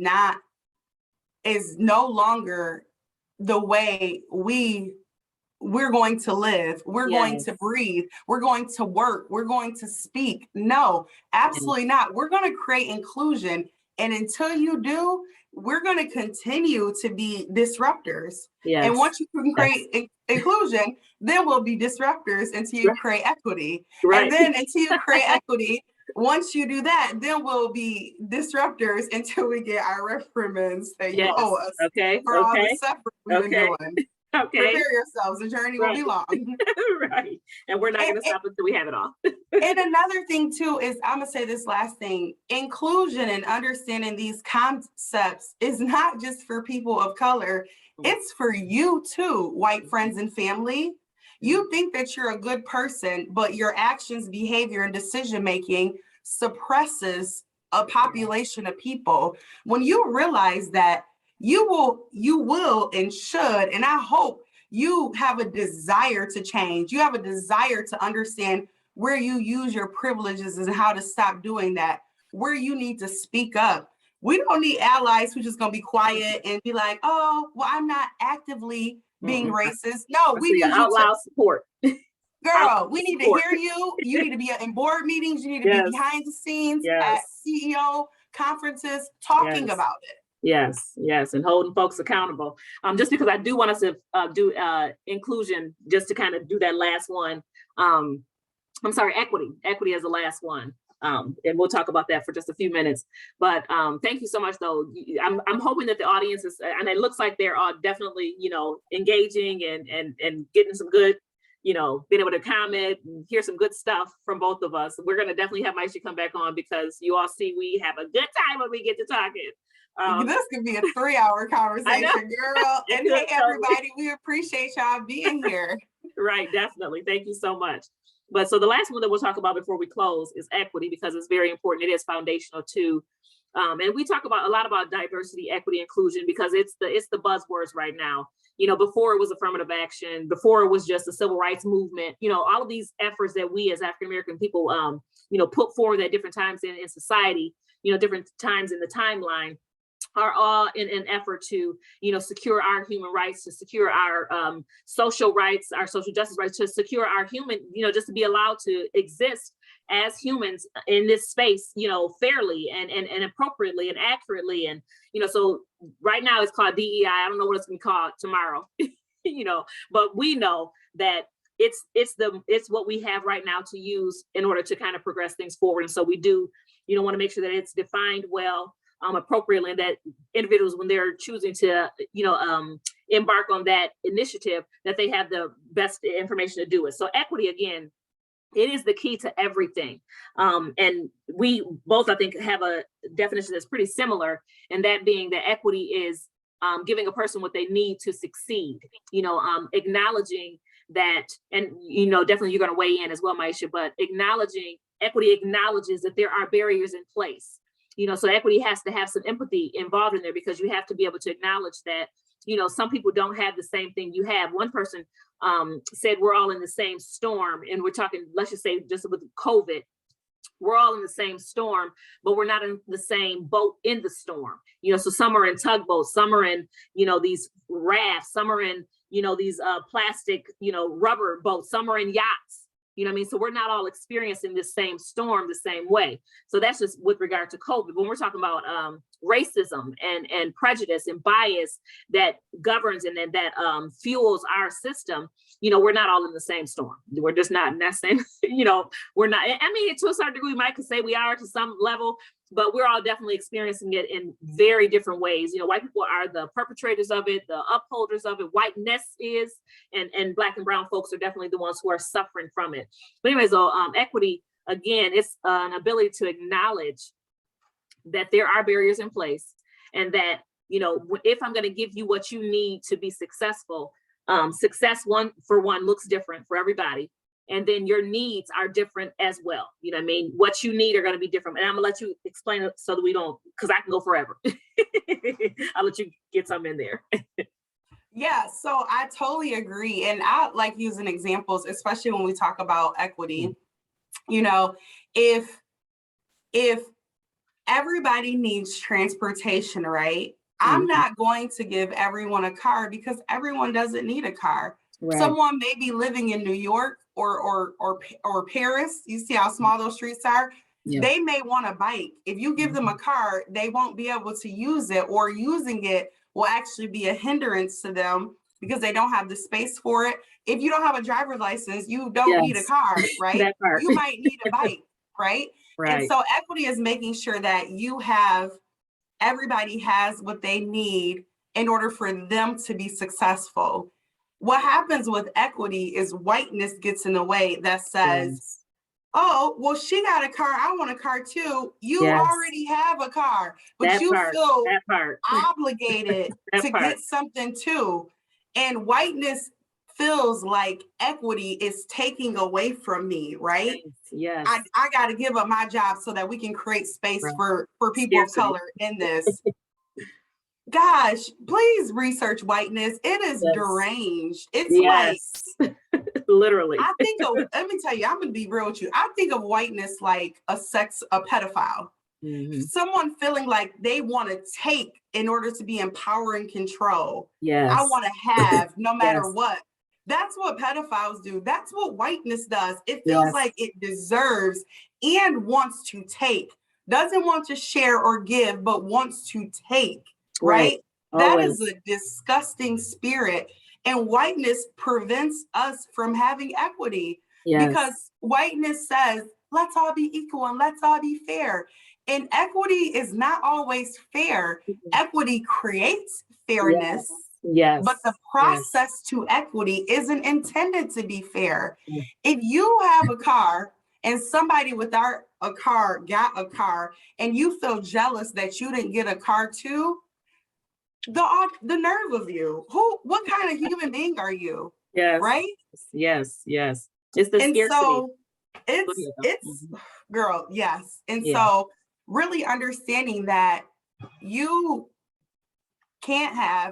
no longer the way we're going to live, we're going to breathe, we're going to work, we're going to speak. No, absolutely not. We're going to create inclusion. And until you do, we're going to continue to be disruptors. And once you can create inclusion, then we'll be disruptors until you create equity. And then until you create equity, once you do that, then we'll be disruptors until we get our reprimands that you owe us for all the suffering we've been doing. Prepare yourselves, the journey will be long. Right. And we're not going to stop until we have it all. And another thing too is, I'm gonna say this last thing, inclusion and understanding these concepts is not just for people of color, it's for you too, white friends and family. You think that you're a good person, but your actions, behavior, and decision-making suppresses a population of people. When you realize that, you will and should, and I hope you have a desire to change. You have a desire to understand where you use your privileges and how to stop doing that, where you need to speak up. We don't need allies who just gonna be quiet and be like, oh, well, I'm not actively being racist. No, we need out loud support. Girl, we need to hear you. You need to be in board meetings. You need to be behind the scenes at CEO conferences talking about it. Yes, and holding folks accountable. Just because I do want us to do inclusion, just to kind of do that last one. I'm sorry, equity is the last one. And we'll talk about that for just a few minutes. But thank you so much, though. I'm hoping that the audience is, and it looks like they're all definitely, engaging and getting some good, being able to comment and hear some good stuff from both of us. We're going to definitely have Myeshia come back on, because you all see we have a good time when we get to talking. This could be a 3-hour conversation, girl. And hey, everybody, we appreciate y'all being here. Right, definitely. Thank you so much. But so the last one that we'll talk about before we close is equity, because it's very important. It is foundational too. And we talk a lot about diversity, equity, inclusion, because it's the buzzwords right now. Before it was affirmative action, before it was just the civil rights movement, all of these efforts that we as African-American people, put forward at different times in society, different times in the timeline, are all in an effort to, secure our human rights, to secure our social rights, our social justice rights, to secure our human, just to be allowed to exist as humans in this space, fairly and appropriately and accurately. And, so right now it's called DEI. I don't know what it's gonna be called tomorrow, but we know that it's what we have right now to use in order to kind of progress things forward. And so we do, want to make sure that it's defined well, appropriately, and that individuals, when they're choosing to, embark on that initiative, that they have the best information to do it. So equity, again, it is the key to everything. And we both, I think, have a definition that's pretty similar, and that being that equity is giving a person what they need to succeed, acknowledging that, and, definitely you're going to weigh in as well, Myeshia, but equity acknowledges that there are barriers in place. So equity has to have some empathy involved in there, because you have to be able to acknowledge that, some people don't have the same thing you have. One person said we're all in the same storm, and we're talking, let's just say just with COVID, we're all in the same storm, but we're not in the same boat in the storm. So some are in tugboats, some are in, these rafts, some are in, these plastic, rubber boats, some are in yachts. So we're not all experiencing this same storm the same way. So that's just with regard to COVID. When we're talking about racism and prejudice and bias that governs and that fuels our system, we're not all in the same storm. We're just not in that same, we're not. I mean, to a certain degree, we might could say we are to some level, but we're all definitely experiencing it in very different ways. You know, white people are the perpetrators of it, the upholders of it. Whiteness is, and Black and brown folks are definitely the ones who are suffering from it. But anyways, though, equity, again, it's an ability to acknowledge that there are barriers in place, and that, you know, if I'm going to give you what you need to be successful, success one looks different for everybody. And then your needs are different as well. You know what I mean? What you need are going to be different. And I'm gonna let you explain it so that we don't, because I can go forever. I'll let you get something in there. Yeah, so I totally agree. And I like using examples, especially when we talk about equity. You know, if everybody needs transportation, right? I'm not going to give everyone a car because everyone doesn't need a car. Right. Someone may be living in New York or Paris. You see how small those streets are? Yeah. They may want a bike. If you give them a car, they won't be able to use it, or using it will actually be a hindrance to them because they don't have the space for it. If you don't have a driver's license, you don't need a car, right? You might need a bike, right? Right. And so equity is making sure that everybody has what they need in order for them to be successful. What happens with equity is whiteness gets in the way that says, oh, well, she got a car, I want a car too. You already have a car, but feel obligated to get something too. And whiteness feels like equity is taking away from me, right? Yes. I got to give up my job so that we can create space for people of color in this. Gosh, please research whiteness. It is deranged. It's like literally. Let me tell you, I'm gonna be real with you. I think of whiteness like a pedophile. Mm-hmm. Someone feeling like they want to take in order to be in power and control. Yes. I want to have no matter what. That's what pedophiles do. That's what whiteness does. It feels like it deserves and wants to take. Doesn't want to share or give, but wants to take. Right? That is a disgusting spirit. And whiteness prevents us from having equity because whiteness says, let's all be equal and let's all be fair. And equity is not always fair. Equity creates fairness. Yes. But the process to equity isn't intended to be fair. If you have a car and somebody without a car got a car and you feel jealous that you didn't get a car too, the nerve of you. What kind of human being are you? Yes. Right? Yes. It's the scarcity. So it's girl, yes. And so really understanding that you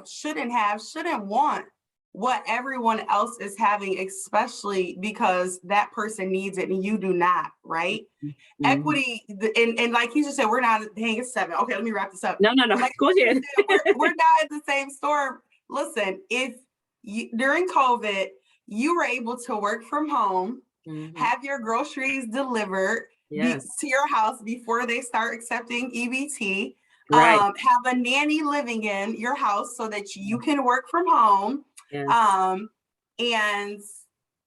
shouldn't want what everyone else is having, especially because that person needs it and you do not, right? Mm-hmm. Equity, and like you just said, we're not, dang, it's 7. Okay, let me wrap this up. No, go ahead. we're not in the same storm. Listen, if during COVID, you were able to work from home, have your groceries delivered to your house before they start accepting EBT, have a nanny living in your house so that you can work from home. And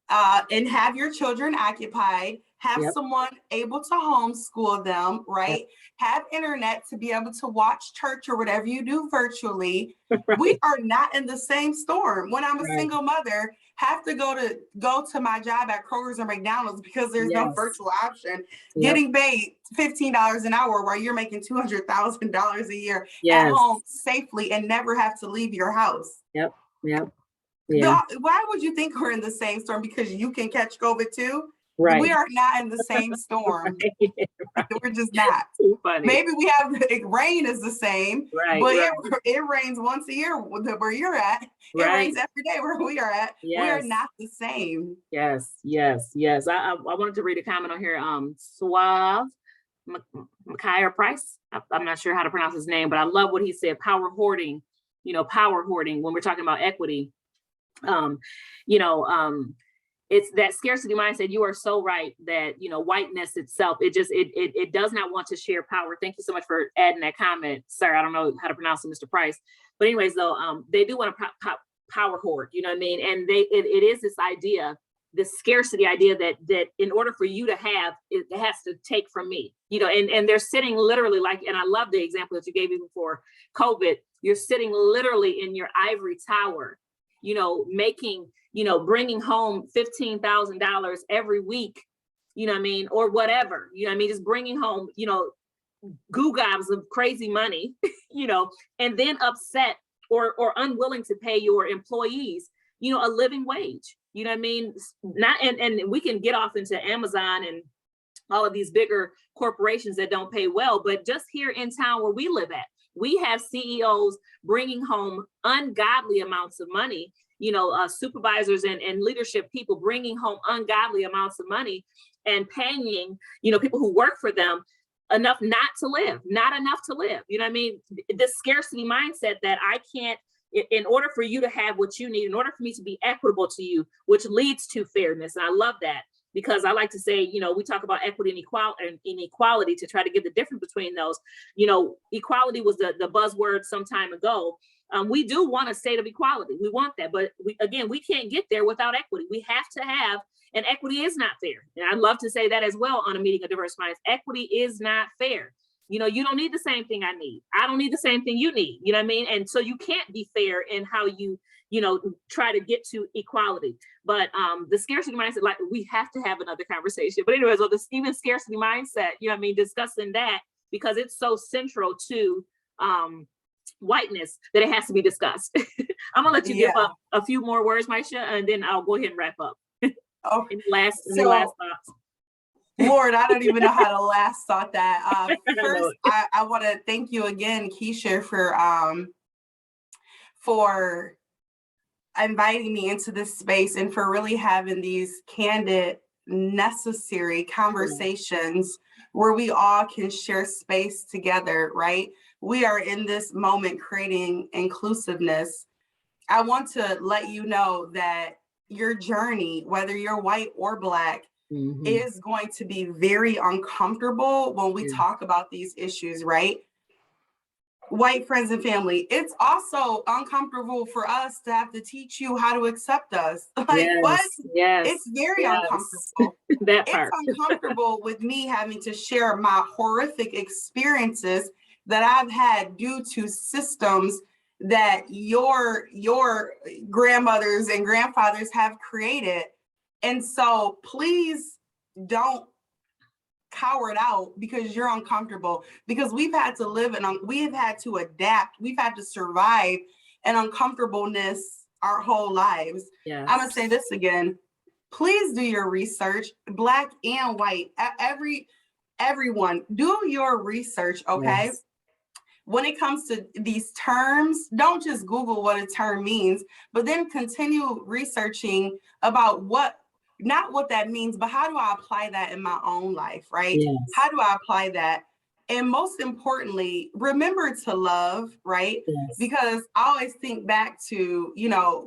have your children occupied, have someone able to homeschool them, right? Have internet to be able to watch church or whatever you do virtually. We are not in the same storm. When I'm a single mother, have to go to my job at Kroger's or McDonald's because there's no virtual option. Getting paid $15 an hour while you're making $200,000 a year at home safely and never have to leave your house. Yeah. Why would you think we're in the same storm? Because you can catch COVID too? Right. We are not in the same storm. We're just not. Too funny. Maybe we have rain is the same, but it rains once a year where you're at. It rains every day where we are at. We are not the same. Yes. I wanted to read a comment on here. Suave Micaiah Price. I'm not sure how to pronounce his name, but I love what he said. Power hoarding. Power hoarding when we're talking about equity. It's that scarcity mindset. You are so right that, whiteness itself, it does not want to share power. Thank you so much for adding that comment, sir. I don't know how to pronounce it, Mr. Price. But anyways, though, they do want to power hoard, you know what I mean? And it is this idea the scarcity idea that in order for you to have, it has to take from me, and they're sitting literally and I love the example that you gave even for COVID, you're sitting literally in your ivory tower, making, bringing home $15,000 every week, or whatever, just bringing home, goo gobs of crazy money, and then upset or unwilling to pay your employees, a living wage. Not, and we can get off into Amazon and all of these bigger corporations that don't pay well, but just here in town where we live at, we have CEOs bringing home ungodly amounts of money, supervisors and leadership people bringing home ungodly amounts of money and paying, people who work for them enough not enough to live. The scarcity mindset that I can't, in order for you to have what you need, in order for me to be equitable to you, which leads to fairness. And I love that, because I like to say, we talk about equity and inequality to try to get the difference between those. Equality was the buzzword some time ago. We do want a state of equality. We want that, but we can't get there without equity. We have to have, and equity is not fair. And I'd love to say that as well on a meeting of diverse minds. Equity is not fair. You don't need the same thing I need. I don't need the same thing you need. And so you can't be fair in how you try to get to equality. But the scarcity mindset, like, we have to have another conversation. But anyways, even scarcity mindset, discussing that, because it's so central to whiteness that it has to be discussed. I'm gonna let you give up a few more words, Myeshia, and then I'll go ahead and wrap up. Any last thoughts? Lord, I don't even know how to last thought that. First, I want to thank you again, Keisha, for inviting me into this space and for really having these candid, necessary conversations where we all can share space together, right? We are in this moment creating inclusiveness. I want to let you know that your journey, whether you're white or Black, is going to be very uncomfortable when we talk about these issues, right? White friends and family, it's also uncomfortable for us to have to teach you how to accept us. What? Yes. It's very uncomfortable. That part. It's uncomfortable with me having to share my horrific experiences that I've had due to systems that your grandmothers and grandfathers have created. And so please don't cower it out because you're uncomfortable, because we've had to live and we have had to adapt. We've had to survive an uncomfortableness our whole lives. Yes. I'm gonna say this again. Please do your research, Black and white, everyone, do your research, okay? Yes. When it comes to these terms, don't just Google what a term means, but then continue researching about not what that means, but how do I apply that in my own life, right? Yes. How do I apply that? And most importantly, remember to love, right? Yes. Because I always think back to,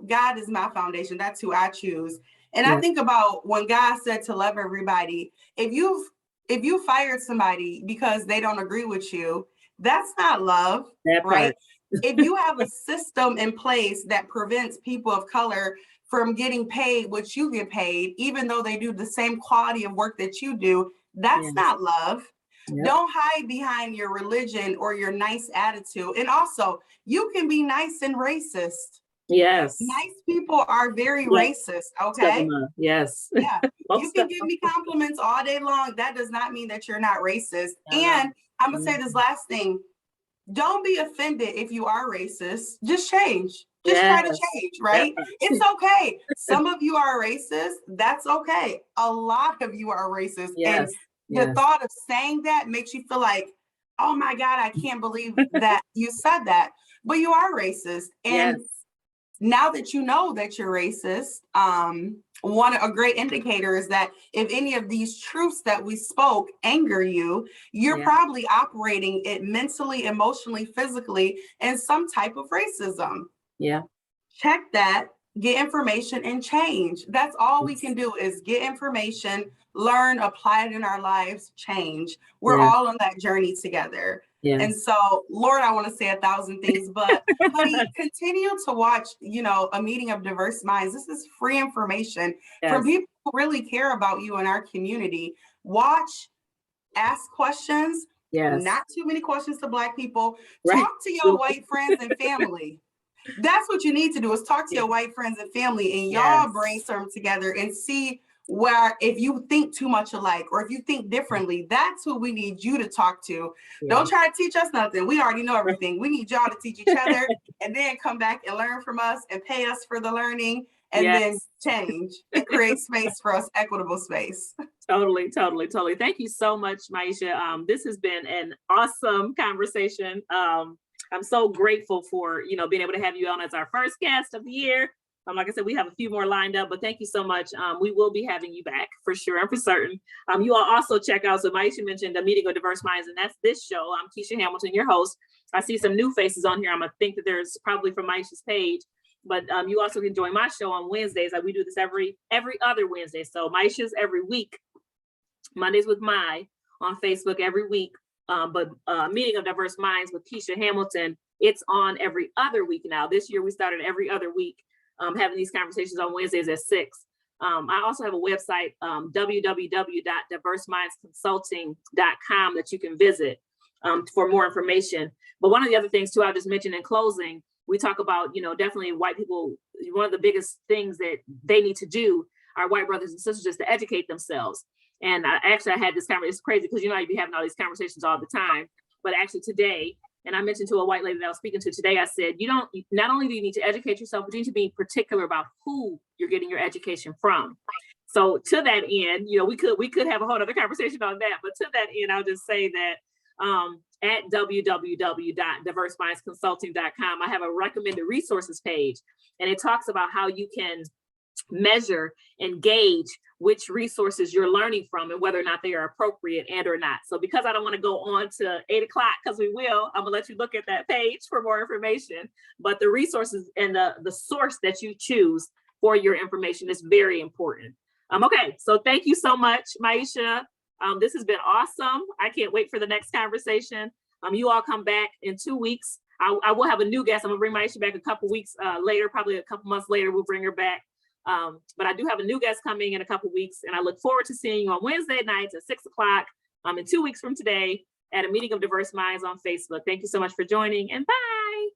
God is my foundation. That's who I choose. And yes. I think about when God said to love everybody. If you fired somebody because they don't agree with you, that's not love, right? If you have a system in place that prevents people of color from getting paid what you get paid, even though they do the same quality of work that you do, that's yes. not love. Yep. Don't hide behind your religion or your nice attitude. And also, you can be nice and racist. Yes. Nice people are very yes. racist, okay? Yes. Yeah. You can give me compliments all day long. That does not mean that you're not racist. And I'm going to say this last thing. Don't be offended if you are racist. Just change. Just try to change, right? It's okay. Some of you are racist. That's okay. A lot of you are racist. Yes. And the thought of saying that makes you feel like, oh my God, I can't believe that you said that. But you are racist. And now that you know that you're racist, a great indicator is that if any of these truths that we spoke anger you, you're probably operating it mentally, emotionally, physically in some type of racism. Yeah. Check that, get information and change. That's all we can do is get information, learn, apply it in our lives, change. We're all on that journey together. Yes. And so, Lord, I want to say 1,000 things, but honey, continue to watch, a meeting of diverse minds. This is free information from people who really care about you in our community. Watch, ask questions. Yes. Not too many questions to Black people. Right. Talk to your white friends and family. That's what you need to do, is talk to your white friends and family, and y'all brainstorm together and see where, if you think too much alike or if you think differently, that's who we need you to talk to. Don't try to teach us nothing. We already know everything. We need y'all to teach each other and then come back and learn from us and pay us for the learning, and then change and create space for us, equitable space. Totally. Thank you so much, Myeshia. This has been an awesome conversation. I'm so grateful for, being able to have you on as our first guest of the year. Like I said, we have a few more lined up, but thank you so much. We will be having you back for sure and for certain. You all also check out, so Myeshia mentioned a meeting of diverse minds, and that's this show. I'm Keisha Hamilton, your host. I see some new faces on here. I'm gonna think that there's probably from Myeshia's page, but you also can join my show on Wednesdays. We do this every other Wednesday. So Myeshia's every week, Mondays with My on Facebook every week. But Meeting of Diverse Minds with Keisha Hamilton, it's on every other week now. This year we started every other week, having these conversations on Wednesdays at 6. I also have a website, www.diversemindsconsulting.com, that you can visit for more information. But one of the other things too, I'll just mention in closing, we talk about, definitely white people, one of the biggest things that they need to do, our white brothers and sisters, is to educate themselves. And I had this conversation. It's crazy because I'd be having all these conversations all the time. But actually today, and I mentioned to a white lady that I was speaking to today, I said, not only do you need to educate yourself, but you need to be particular about who you're getting your education from. So to that end, we could have a whole other conversation on that. But to that end, I'll just say that at www.diversemindsconsulting.com, I have a recommended resources page, and it talks about how you can measure and gauge which resources you're learning from and whether or not they are appropriate and or not. So because I don't want to go on to 8 o'clock, because we will, I'm gonna let you look at that page for more information. But the resources and the source that you choose for your information is very important. Okay, so thank you so much, Myeshia. This has been awesome. I can't wait for the next conversation. You all come back in 2 weeks. I will have a new guest. I'm gonna bring Myeshia back a couple weeks later, probably a couple months later, we'll bring her back. But I do have a new guest coming in a couple weeks, and I look forward to seeing you on Wednesday nights at 6 o'clock in 2 weeks from today at a Meeting of Diverse Minds on Facebook. Thank you so much for joining, and bye.